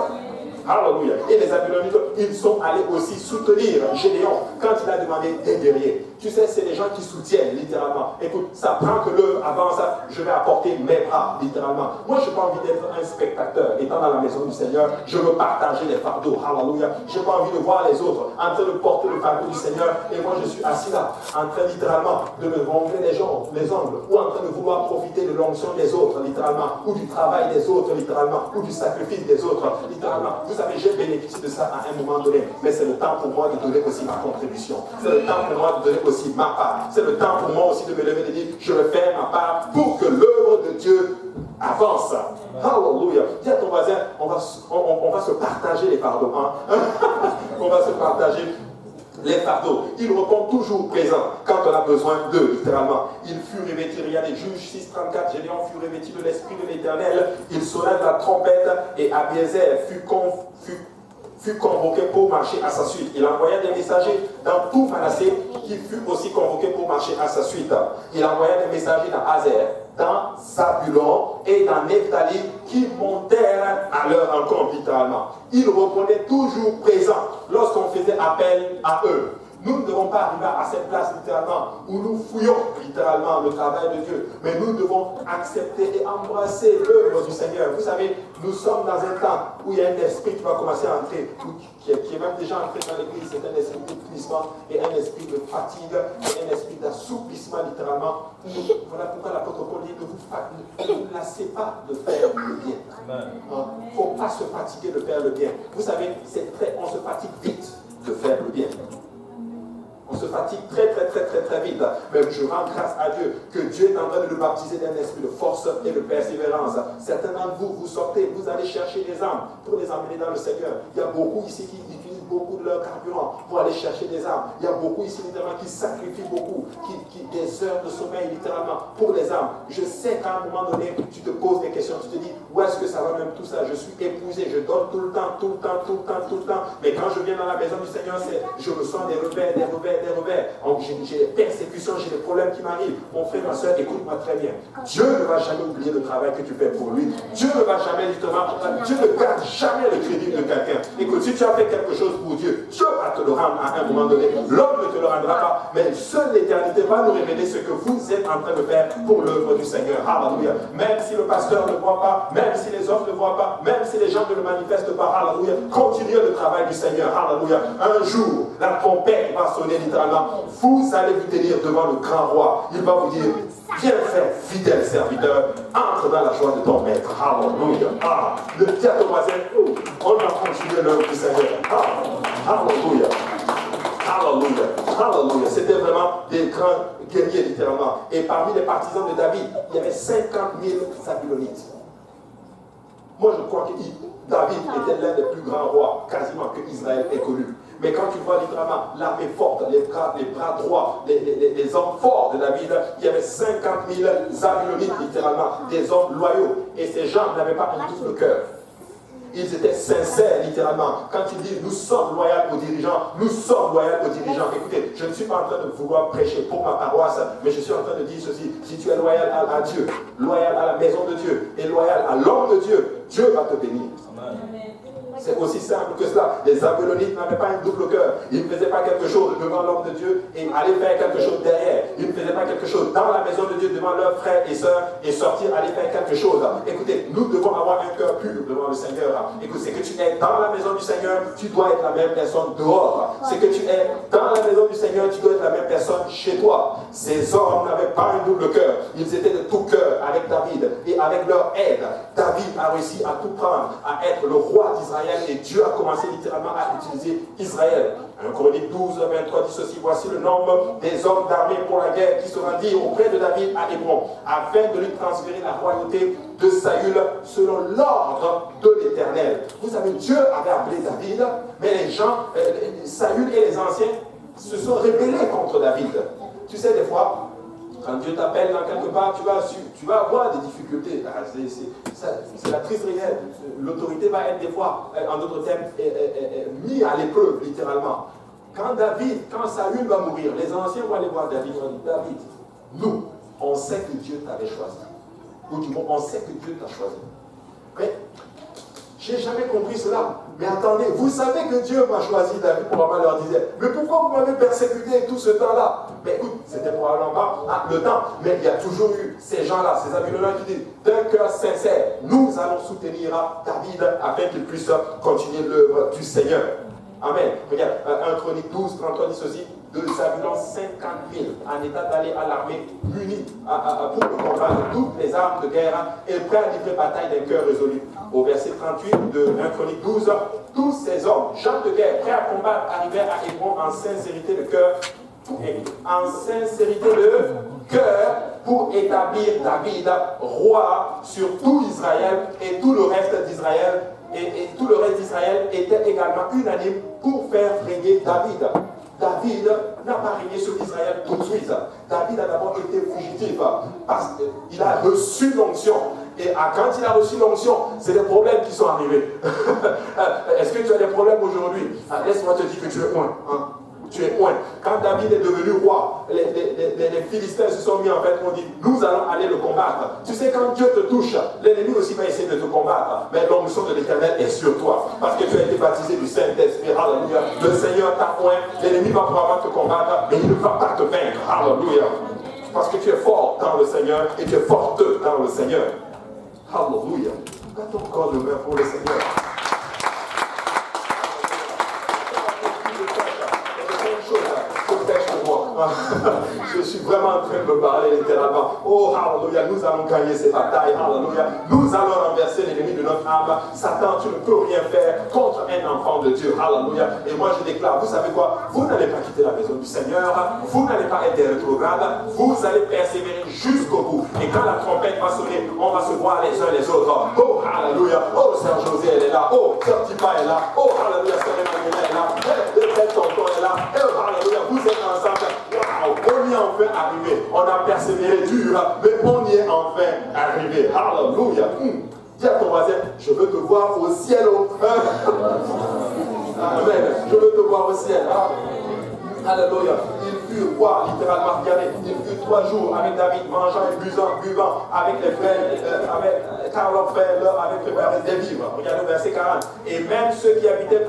Alléluia. Et les Zabulonites, ils sont allés aussi soutenir Gédéon quand il a demandé des guerriers. Tu sais, c'est les gens qui soutiennent littéralement. Écoute, ça prend que l'œuvre avance, je vais apporter mes bras littéralement. Moi, je n'ai pas envie d'être un spectateur. Étant dans la maison du Seigneur, je veux partager les fardeaux. Alléluia. Je n'ai pas envie de voir les autres en train de porter le fardeau du Seigneur et moi je suis assis là, en train littéralement de me rongler les jambes, les ongles, ou en train de vouloir profiter de l'onction des autres littéralement, ou du travail des autres littéralement, ou du sacrifice des autres littéralement. Vous savez, j'ai bénéficié de ça à un moment donné, mais c'est le temps pour moi de donner aussi ma contribution. C'est le temps pour moi de donner aussi ma part. C'est le temps pour moi aussi de me lever et de dire, je vais faire ma part pour que l'œuvre de Dieu avance. Alléluia. Dis à ton voisin, on va se partager les fardeaux. Hein? On va se partager les fardeaux. Il répond toujours présent quand on a besoin d'eux, littéralement. Il fut revêtu, regardez, Juge 6,34, Gédéon fut revêtu de l'Esprit de l'Éternel, il sonna de la trompette et Abiezer fut convoqué pour marcher à sa suite. Il envoya des messagers dans tout Manassé qui fut aussi convoqué pour marcher à sa suite. Il envoya des messagers dans Azer, dans Zabulon et dans Nephtali qui montèrent à leur rencontre littéralement. Ils répondaient toujours présents lorsqu'on faisait appel à eux. Nous ne devons pas arriver à cette place littéralement où nous fouillons littéralement le travail de Dieu, mais nous devons accepter et embrasser l'œuvre du Seigneur. Vous savez, nous sommes dans un temps où il y a un esprit qui va commencer à entrer, qui est même déjà entré dans l'église. C'est un esprit d'épuisement et un esprit de fatigue et un esprit d'assouplissement littéralement. Voilà pourquoi l'apôtre Paul dit ne vous lassez pas de faire le bien. Il ne faut pas se fatiguer de faire le bien. Vous savez, on se fatigue vite de faire le bien. On se fatigue très vite. Mais je rends grâce à Dieu que Dieu est en train de nous baptiser d'un esprit de force et de persévérance. Certains d'entre vous, vous sortez, vous allez chercher des âmes pour les emmener dans le Seigneur. Il y a beaucoup ici qui utilisent beaucoup de leur carburant pour aller chercher des armes. Il y a beaucoup ici, littéralement, qui sacrifient beaucoup, des heures de sommeil, littéralement, pour les armes. Je sais qu'à un moment donné, tu te poses des questions, tu te dis, où est-ce que ça va même tout ça? Je suis épousé, je donne tout le temps. Mais quand je viens dans la maison du Seigneur, je ressens des revers. Donc j'ai des persécutions, j'ai des problèmes qui m'arrivent. Mon frère, ma soeur, écoute-moi très bien. Dieu ne va jamais oublier le travail que tu fais pour lui. Dieu ne va jamais, justement, Dieu ne garde jamais le crédit de quelqu'un. Écoute, si tu as fait quelque chose pour Dieu, Dieu va te le rendre à un moment donné. L'homme ne te le rendra pas, mais seule l'éternité va nous révéler ce que vous êtes en train de faire pour l'œuvre du Seigneur. Alléluia. Même si le pasteur ne voit pas, même si les hommes ne voient pas, même si les gens ne le manifestent pas, alléluia, continuez le travail du Seigneur. Alléluia. Un jour, la trompette va sonner littéralement. Vous allez vous tenir devant le grand roi. Il va vous dire, bien fait, fidèle serviteur, entre dans la joie de ton maître. Alléluia. Le dit à ton voisin, on va continuer l'œuvre du Seigneur. Alléluia. Alléluia. C'était vraiment des grands guerriers, littéralement. Et parmi les partisans de David, il y avait 50 000 Zabulonites. Moi, je crois que David était l'un des plus grands rois, quasiment, que Israël ait connu. Mais quand tu vois littéralement l'armée forte, les bras droits, les hommes forts de David, il y avait 50 000 Zabulonites, littéralement, des hommes loyaux. Et ces gens n'avaient pas un double cœur. Ils étaient sincères, littéralement. Quand ils disent, nous sommes loyaux aux dirigeants, Écoutez, je ne suis pas en train de vouloir prêcher pour ma paroisse, mais je suis en train de dire ceci. Si tu es loyal à Dieu, loyal à la maison de Dieu, et loyal à l'homme de Dieu, Dieu va te bénir. Amen. C'est aussi simple que cela. Les Zabulonites n'avaient pas un double cœur. Ils ne faisaient pas quelque chose devant l'homme de Dieu et allaient faire quelque chose derrière. Ils ne faisaient pas quelque chose dans la maison de Dieu devant leurs frères et sœurs et sortir aller faire quelque chose. Écoutez, nous devons avoir un cœur pur devant le Seigneur. Écoute, c'est que tu es dans la maison du Seigneur, tu dois être la même personne dehors. C'est que tu es dans la maison du Seigneur, tu dois être la même personne chez toi. Ces hommes n'avaient pas un double cœur. Ils étaient de tout cœur avec David et avec leur aide. David a réussi à tout prendre, à être le roi d'Israël. Et Dieu a commencé littéralement à utiliser Israël. 1 Chronique 12, 23 dit ceci, voici le nombre des hommes d'armée pour la guerre qui se rendirent auprès de David à Hébron, afin de lui transférer la royauté de Saül selon l'ordre de l'Éternel. Vous savez, Dieu avait appelé David, mais les gens, Saül et les anciens, se sont rébellés contre David. Tu sais, des fois, quand Dieu t'appelle dans quelque part, tu vas avoir des difficultés. C'est la triste réalité. L'autorité va être des fois, en d'autres termes, mise à l'épreuve, littéralement. Quand Saül va mourir, les anciens vont aller voir David. David, nous, on sait que Dieu t'avait choisi. Ou du moins, on sait que Dieu t'a choisi. Mais, je n'ai jamais compris cela. Mais attendez, vous savez que Dieu m'a choisi, David probablement leur disait, mais pourquoi vous m'avez persécuté tout ce temps-là? Mais écoute, c'était probablement pas le temps, mais il y a toujours eu ces gens-là, ces Zabuloniens qui disent, d'un cœur sincère, nous allons soutenir David afin qu'il puisse continuer l'œuvre du Seigneur. Amen. Regarde, 1 Chronique 12, 33 dit ceci, de Zabulon 50 000 en état d'aller à l'armée munis pour combattre toutes les armes de guerre et prêts à livrer bataille d'un cœur résolu. Au verset 38 de 1 Chronique 12, tous ces hommes, gens de guerre, prêts à combattre, arrivèrent à Hébron en sincérité de cœur, pour établir David roi sur tout Israël et tout le reste d'Israël. Et tout le reste d'Israël était également unanime pour faire régner David. David n'a pas régné sur Israël tout de suite. David a d'abord été fugitif parce qu'il a reçu l'onction. Et quand il a reçu l'onction, c'est des problèmes qui sont arrivés. Est-ce que tu as des problèmes aujourd'hui? Laisse-moi te dire que tu es loin. Tu es loin. Quand David est devenu roi, les Philistins se sont mis en fait, on dit, nous allons aller le combattre. Tu sais, quand Dieu te touche, l'ennemi aussi va essayer de te combattre. Mais l'onction de l'Éternel est sur toi. Parce que tu as été baptisé du Saint-Esprit. Alléluia. Le Seigneur t'a oint. L'ennemi va probablement te combattre, mais il ne va pas te vaincre. Alléluia. Parce que tu es fort dans le Seigneur et tu es forte dans le Seigneur. Alléluia. Battons encore le main pour le Seigneur. Je suis vraiment en train de me parler littéralement. Oh, alléluia, nous allons gagner ces batailles. Alléluia, nous allons renverser l'ennemi de notre âme. Satan, tu ne peux rien faire contre un enfant de Dieu. Alléluia. Et moi je déclare, vous savez quoi? Vous n'allez pas quitter la maison du Seigneur. Vous n'allez pas être des rétrogrades. Vous allez persévérer jusqu'au bout. Et quand la trompette va sonner, on va se voir les uns les autres. Oh, alléluia. Oh, Sœur José, elle est là. Oh, Sœur Tipa est là. Oh, alléluia, Sœur Emmanuel est là. arriver. Alléluia. Dis à ton voisin, je veux te voir au ciel. Amen. Je veux te voir au ciel. Alléluia. Il fut roi, littéralement, regardez. Il fut 3 jours avec David, mangeant et buvant avec les frères, avec leurs frères, avec les frères des vivres. Regardez le verset 40. Et même ceux qui habitaient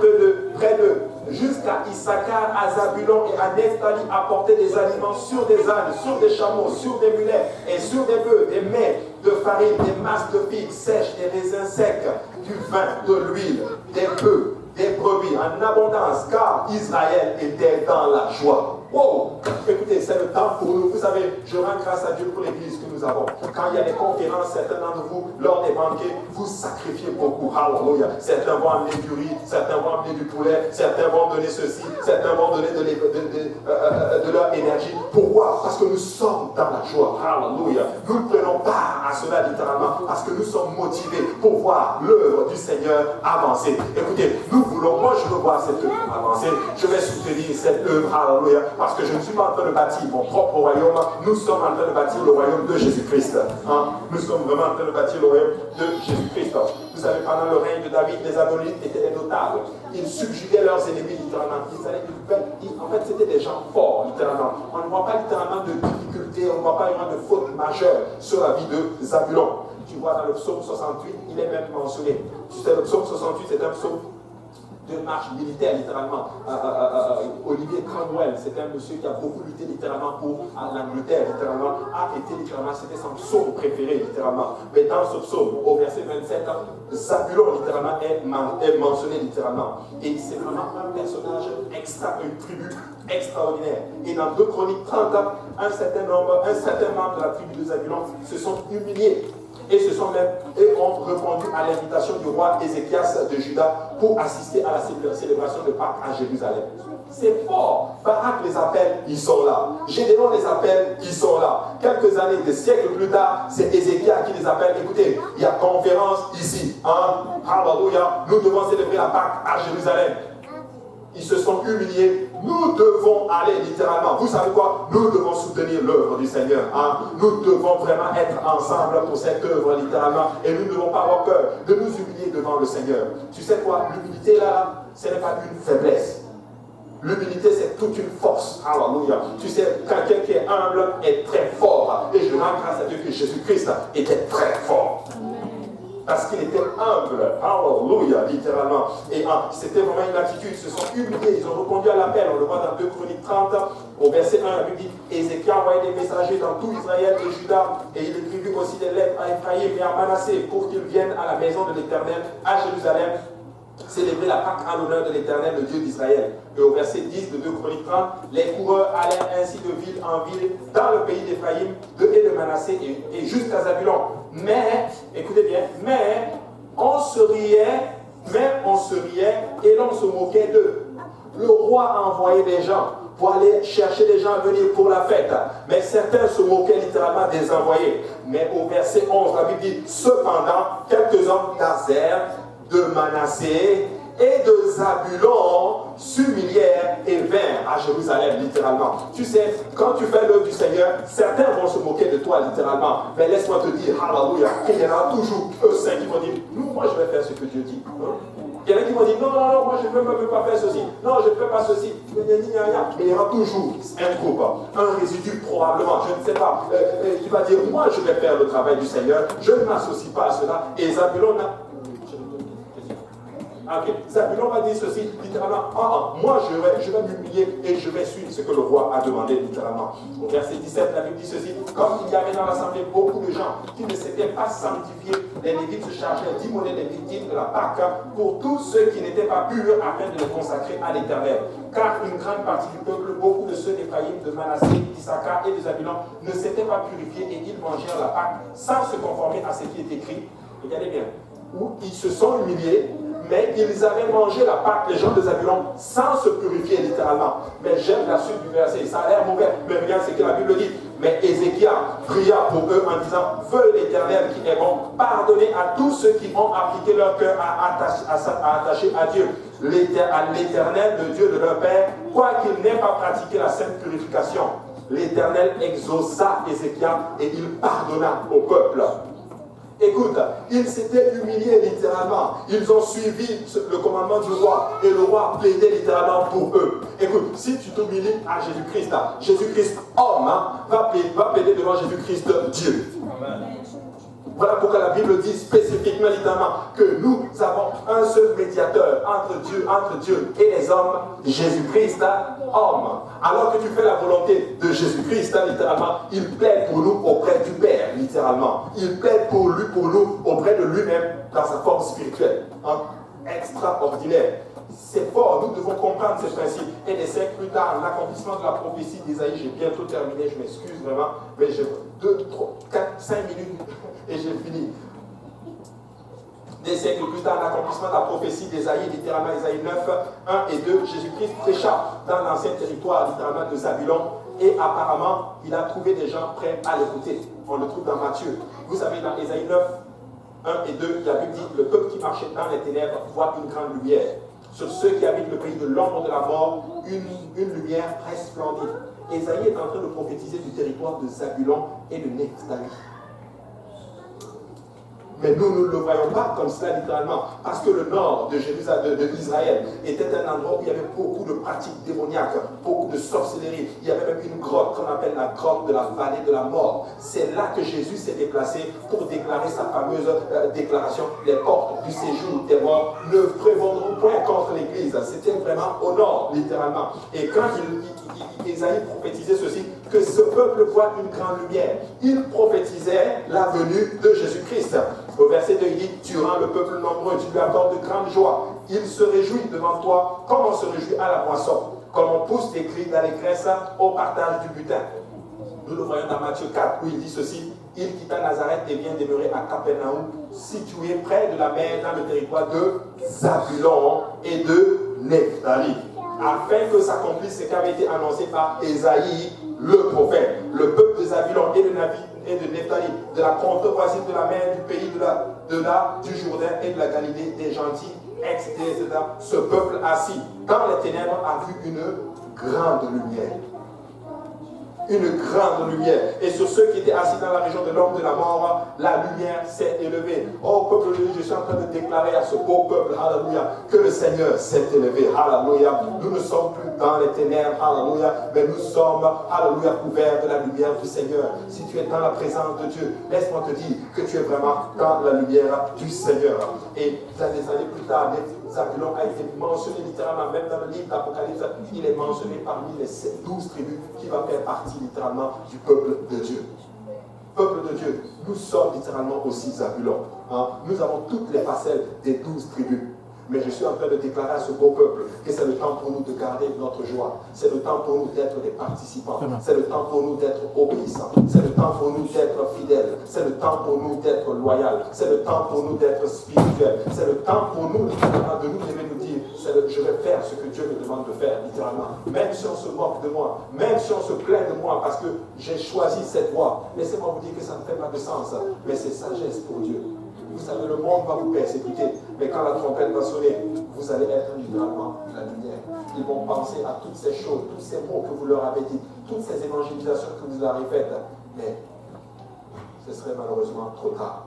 près d'eux, jusqu'à Issachar, à Zabulon et à Nephtali, apportaient des aliments sur des ânes, sur des chameaux, sur des mulets et sur des bœufs, des mets de farine, des masses de figues sèches, des raisins secs, du vin, de l'huile, des bœufs, des brebis en abondance, car Israël était dans la joie. Wow! Écoutez, c'est le temps pour nous. Vous savez, je rends grâce à Dieu pour l'église que nous avons. Quand il y a des conférences, certains d'entre vous, lors des banquets, vous sacrifiez beaucoup. Hallelujah. Certains vont amener du riz, certains vont amener du poulet, certains vont donner ceci, certains vont donner de leur énergie. Pourquoi? Parce que nous sommes dans la joie. Hallelujah. Nous ne prenons part à cela littéralement parce que nous sommes motivés pour voir l'œuvre du Seigneur avancer. Écoutez, nous voulons, moi je veux voir cette œuvre avancer. Je vais soutenir cette œuvre. Hallelujah. Parce que je ne suis pas en train de bâtir mon propre royaume, nous sommes en train de bâtir le royaume de Jésus-Christ. Nous sommes vraiment en train de bâtir le royaume de Jésus-Christ. Vous savez, pendant le règne de David, les Ammonites étaient des notables. Ils subjuguaient leurs ennemis littéralement. En fait, c'était des gens forts, littéralement. On ne voit pas littéralement de difficultés, on ne voit pas vraiment de fautes majeures sur la vie de Zabulon. Tu vois, dans le psaume 68, il est même mentionné. Tu sais, le psaume 68, c'est un psaume de marche militaire, littéralement. Olivier Cromwell, c'est un monsieur qui a beaucoup lutté littéralement pour l'Angleterre, littéralement, c'était son psaume préféré, littéralement. Mais dans ce psaume, au verset 27, Zabulon, littéralement, est mentionné, littéralement. Et c'est vraiment un personnage une tribu extraordinaire. Et dans 2 Chroniques 30, un certain membre de la tribu de Zabulon se sont humiliés. Et ont répondu à l'invitation du roi Ézéchias de Juda pour assister à la célébration de Pâques à Jérusalem. C'est fort. Barak les appelle, ils sont là. Gédéon les appelle, ils sont là. Quelques années, des siècles plus tard, c'est Ézéchias qui les appelle. Écoutez, il y a conférence ici. Hallelujah. Nous devons célébrer la Pâques à Jérusalem. Ils se sont humiliés. Nous devons aller littéralement. Vous savez quoi? Nous devons soutenir l'œuvre du Seigneur. Nous devons vraiment être ensemble pour cette œuvre littéralement. Et nous ne devons pas avoir peur de nous humilier devant le Seigneur. Tu sais quoi? L'humilité là, ce n'est pas une faiblesse. L'humilité, c'est toute une force. Alléluia. Tu sais, quelqu'un qui est humble est très fort. Et je rends grâce à Dieu que Jésus-Christ était très fort. Parce qu'il était humble, hallelujah, littéralement. Et c'était vraiment une attitude, ils se sont humiliés, ils ont répondu à l'appel. On le voit dans 2 Chroniques 30, au verset 1, la Bible dit, Ézéchias envoyait des messagers dans tout Israël et Juda, et il écrivit aussi des lettres à Ephraïm et à Manassé pour qu'ils viennent à la maison de l'Éternel, à Jérusalem, célébrer la Pâque en l'honneur de l'Éternel, le Dieu d'Israël. Et au verset 10 de 2 Chroniques 30, les coureurs allèrent ainsi de ville en ville dans le pays d'Éphraïm et de Manassé et jusqu'à Zabulon. Mais, écoutez bien, mais on se riait et l'on se moquait d'eux. Le roi a envoyé des gens pour aller chercher des gens à venir pour la fête. Mais certains se moquaient littéralement des envoyés. Mais au verset 11, la Bible dit, cependant, quelques hommes d'Azer, de Manassé et de Zabulon s'humilièrent et vinrent à Jérusalem, littéralement. Tu sais, quand tu fais l'œuvre du Seigneur, certains vont se moquer de toi, littéralement. Mais laisse-moi te dire, hallelujah, qu'il y en a toujours eux cinq qui vont dire, moi je vais faire ce que Dieu dit. Il y en a qui vont dire, non, moi je ne peux même pas faire ceci. Non, je ne fais pas ceci. Mais il y aura toujours un groupe, un résidu probablement, je ne sais pas, qui va dire, moi je vais faire le travail du Seigneur, je ne m'associe pas à cela. Et Zabulon Zabulon va dire ceci, littéralement, moi je vais m'humilier et je vais suivre ce que le roi a demandé, littéralement. Au verset 17, la Bible dit ceci, comme il y avait dans l'assemblée beaucoup de gens qui ne s'étaient pas sanctifiés, les Lévites se chargeaient d'immoler les victimes de la Pâque pour tous ceux qui n'étaient pas purs afin de les consacrer à l'Éternel. Car une grande partie du peuple, beaucoup de ceux d'Éphraïm, de Manassé, d'Issachar et de Zabulon ne s'étaient pas purifiés et ils mangèrent la Pâque sans se conformer à ce qui est écrit. Regardez bien, où ils se sont humiliés, mais ils avaient mangé la Pâque, les gens de Zabulon, sans se purifier littéralement. Mais j'aime la suite du verset, ça a l'air mauvais, mais regarde ce que la Bible dit. Mais Ézéchias pria pour eux en disant, feu l'Éternel qui est bon, pardonnez à tous ceux qui ont appliqué leur cœur à attacher à Dieu, à l'Éternel, le Dieu de leur père, quoiqu'ils n'aient pas pratiqué la sainte purification. L'Éternel exauça Ézéchias et il pardonna au peuple. Écoute, ils s'étaient humiliés littéralement. Ils ont suivi le commandement du roi et le roi plaidait littéralement pour eux. Écoute, si tu t'humilies à Jésus-Christ, Jésus-Christ homme va plaider devant Jésus-Christ Dieu. Voilà pourquoi la Bible dit spécifiquement, littéralement, que nous avons un seul médiateur entre Dieu et les hommes, Jésus-Christ, homme. Alors que tu fais la volonté de Jésus-Christ, littéralement, il plaide pour nous auprès du Père, littéralement. Il plaide pour nous auprès de lui-même dans sa forme spirituelle. Extraordinaire. C'est fort, nous devons comprendre ce principe. Et des siècles plus tard, l'accomplissement de la prophétie d'Isaïe, j'ai bientôt terminé, je m'excuse vraiment, mais j'ai 2, 3, 4, 5 minutes et j'ai fini. Des siècles plus tard, l'accomplissement de la prophétie d'Isaïe, littéralement Isaïe 9, 1 et 2, Jésus-Christ prêcha dans l'ancien territoire, littéralement de Zabulon, et apparemment, il a trouvé des gens prêts à l'écouter. On le trouve dans Matthieu. Vous savez, dans Isaïe 9, 1 et 2, la Bible dit, le peuple qui marchait dans les ténèbres voit une grande lumière. Sur ceux qui habitent le pays de l'ombre de la mort, une lumière resplendit. Ésaïe est en train de prophétiser du territoire de Zabulon et de Nephtali. Mais nous ne le voyons pas comme cela littéralement, parce que le nord de d'Israël était un endroit où il y avait beaucoup de pratiques démoniaques, beaucoup de sorcellerie. Il y avait même une grotte qu'on appelle la grotte de la vallée de la mort. C'est là que Jésus s'est déplacé pour déclarer sa fameuse déclaration, les portes du séjour des morts ne prévaudront point contre l'Église. C'était vraiment au nord, littéralement. Et quand Ésaïe prophétisait ceci, que ce peuple voit une grande lumière. Il prophétisait la venue de Jésus-Christ. Au verset 2, il dit, tu rends le peuple nombreux, tu lui accordes de grandes joies. Il se réjouit devant toi, comme on se réjouit à la moisson, comme on pousse des cris d'allégresse au partage du butin. Nous le voyons dans Matthieu 4, où il dit ceci, il quitta Nazareth et vient demeurer à Capernaum, situé près de la mer dans le territoire de Zabulon et de Nephtali, afin que s'accomplisse ce qui avait été annoncé par Ésaïe, le prophète. Le peuple de Zabulon et de Nephtali, de la contrée voisine de la mer, du pays du Jourdain et de la Galilée, des gentils, etc. Ce peuple assis dans les ténèbres a vu une grande lumière. Une grande lumière. Et sur ceux qui étaient assis dans la région de l'ombre de la mort, la lumière s'est élevée. Oh peuple de Dieu, je suis en train de déclarer à ce beau peuple, alléluia, que le Seigneur s'est élevé, alléluia. Nous ne sommes plus dans les ténèbres, alléluia, mais nous sommes, alléluia, couverts de la lumière du Seigneur. Si tu es dans la présence de Dieu, laisse-moi te dire que tu es vraiment dans la lumière du Seigneur. Et des années plus tard, Zabulon a été mentionné littéralement, même dans le livre d'Apocalypse, il est mentionné parmi les 12 tribus qui va faire partie littéralement du peuple de Dieu. Peuple de Dieu, nous sommes littéralement aussi Zabulon. Nous avons toutes les parcelles des 12 tribus. Mais je suis en train de déclarer à ce beau peuple que c'est le temps pour nous de garder notre joie. C'est le temps pour nous d'être des participants. C'est le temps pour nous d'être obéissants. C'est le temps pour nous d'être fidèles. C'est le temps pour nous d'être loyaux. C'est le temps pour nous d'être spirituels. C'est le temps pour nous de nous lever, nous dire, je vais faire ce que Dieu me demande de faire, littéralement. Même si on se moque de moi, même si on se plaint de moi parce que j'ai choisi cette voie, laissez-moi vous dire que ça ne fait pas de sens. Mais c'est sagesse pour Dieu. Vous savez, le monde va vous persécuter, mais quand la trompette va sonner, vous allez être littéralement la lumière. Ils vont penser à toutes ces choses, tous ces mots que vous leur avez dit, toutes ces évangélisations que vous leur avez faites, mais ce serait malheureusement trop tard.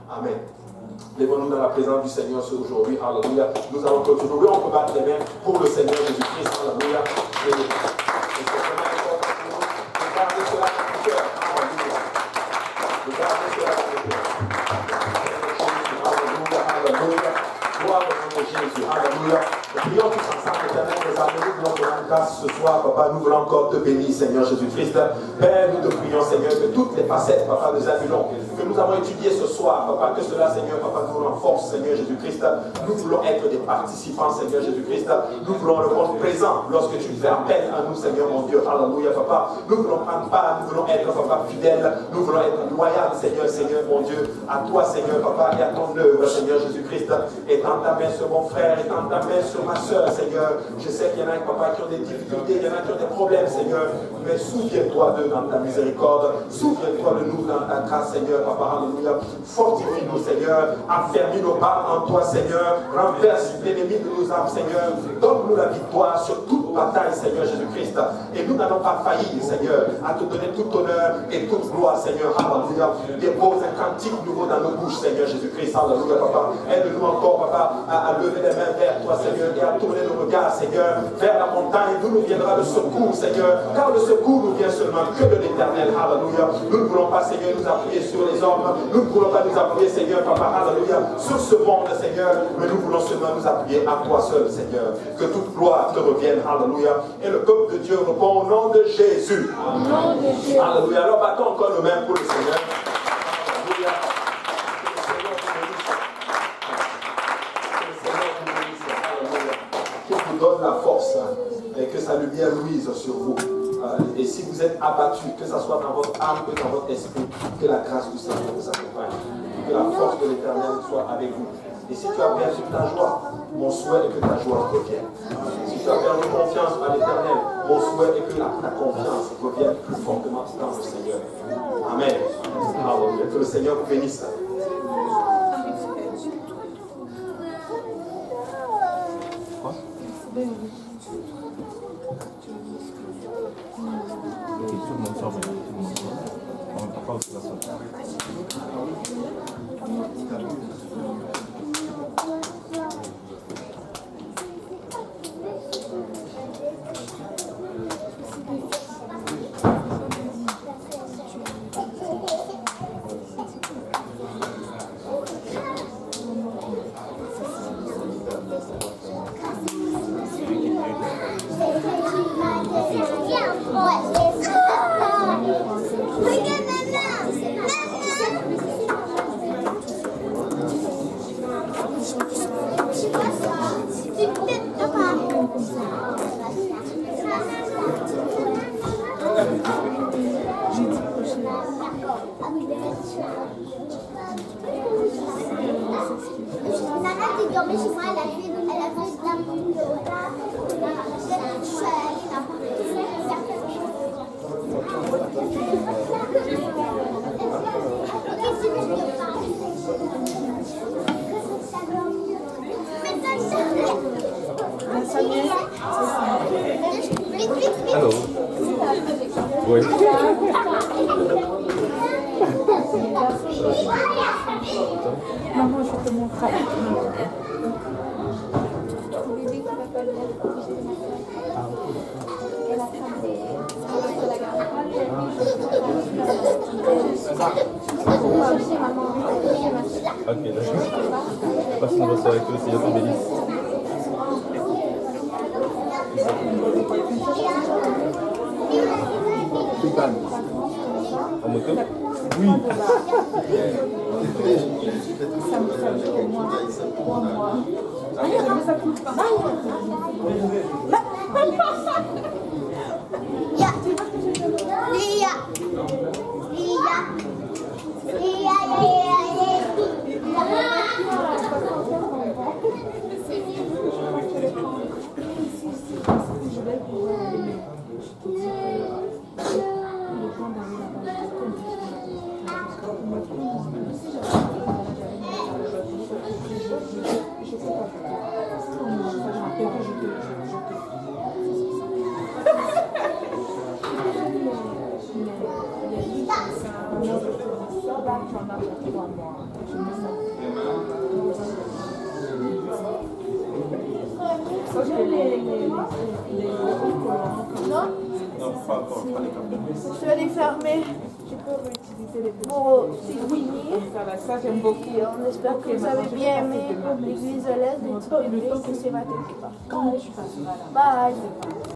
Amen. Lèvons-nous dans la présence du Seigneur aujourd'hui. Alléluia. Nous allons continuer. Oui, on peut battre les mains pour le Seigneur Jésus-Christ. Alléluia. Et c'est vraiment important pour nous de garder cela dans le cœur. Alléluia. De garder cela dans le cœur. Alléluia. Gloire au nom de Jésus. Alléluia. Prions tous ensemble, éternel, nous voulons te rendre grâce ce soir, papa. Nous voulons encore te bénir, Seigneur Jésus-Christ. Père, nous te prions, Seigneur, que toutes les facettes, papa, de Zabulon, que nous avons étudiées ce soir, papa, que cela, Seigneur, papa, nous renforce, Seigneur Jésus-Christ. Nous voulons être des participants, Seigneur Jésus-Christ. Nous voulons le rendre présent lorsque tu fais appel à nous, Seigneur, mon Dieu. Alléluia, papa. Nous voulons prendre part, nous voulons être, papa, fidèles. Nous voulons être loyaux, Seigneur, Seigneur, mon Dieu, à toi, Seigneur, papa, et à ton œuvre, Seigneur Jésus-Christ. Étends ta main sur mon frère, étends ta main sur ma soeur, Seigneur. Je sais qu'il y en a, papa, qui ont des des difficultés, il y en a qui ont des problèmes, Seigneur. Mais souviens-toi d'eux dans ta miséricorde. Souviens-toi de nous dans ta grâce, Seigneur, Papa, alléluia. Fortifie-nous, Seigneur. Affermis nos pas en toi, Seigneur. Renverse l'ennemi de nos âmes, Seigneur. Donne-nous la victoire sur toute bataille, Seigneur Jésus-Christ. Et nous n'allons pas faillir, Seigneur, à te donner tout honneur et toute gloire, Seigneur. Alléluia. Dépose un cantique nouveau dans nos bouches, Seigneur Jésus-Christ. Alléluia, Papa. Aide-nous encore, Papa, à lever les mains vers toi, Seigneur, et à tourner nos regards, Seigneur, vers la montagne, d'où nous viendra le secours, Seigneur. Car le secours nous vient seulement que de l'Éternel. Alléluia. Nous ne voulons pas, Seigneur, nous appuyer sur les hommes. Nous ne voulons pas nous appuyer, Seigneur, Papa, alléluia, sur ce monde, Seigneur. Mais nous voulons seulement nous appuyer à toi seul, Seigneur. Que toute gloire te revienne. Alléluia. Et le peuple de Dieu répond au nom de Jésus. Au nom de Jésus. Alléluia. Alors battons encore nos mains pour le Seigneur. Alléluia. Qu'il vous donne la force et que sa lumière luise sur vous. Et si vous êtes abattu, que ce soit dans votre âme que dans votre esprit, que la grâce du Seigneur vous accompagne. Que la force de l'Éternel soit avec vous. Et si tu as perdu ta joie, mon souhait est que ta joie revienne. Si tu as perdu confiance à l'Éternel, mon souhait est que ta confiance revienne plus fortement dans le Seigneur. Amen. Alléluia. Que le Seigneur vous bénisse. Tout le monde sort, tout le monde sort. On ne peut pas aussi la sortir. Allô? Oui. Maman, je te montrerai. Ok, d'accord. Passe une bonne soirée avec le Seigneur te bénisse. En moto? Oui. Ça me fait pour moi. Pour moi. Ça coûte pas. Non, pas encore, pas les caméras. Je vais les fermer. Tu peux réutiliser les petits. Pour s'éloigner. Ça j'aime beaucoup. Et on espère que vous avez bien aimé l'église de l'Est et que c'est ma tête qui part. Bye.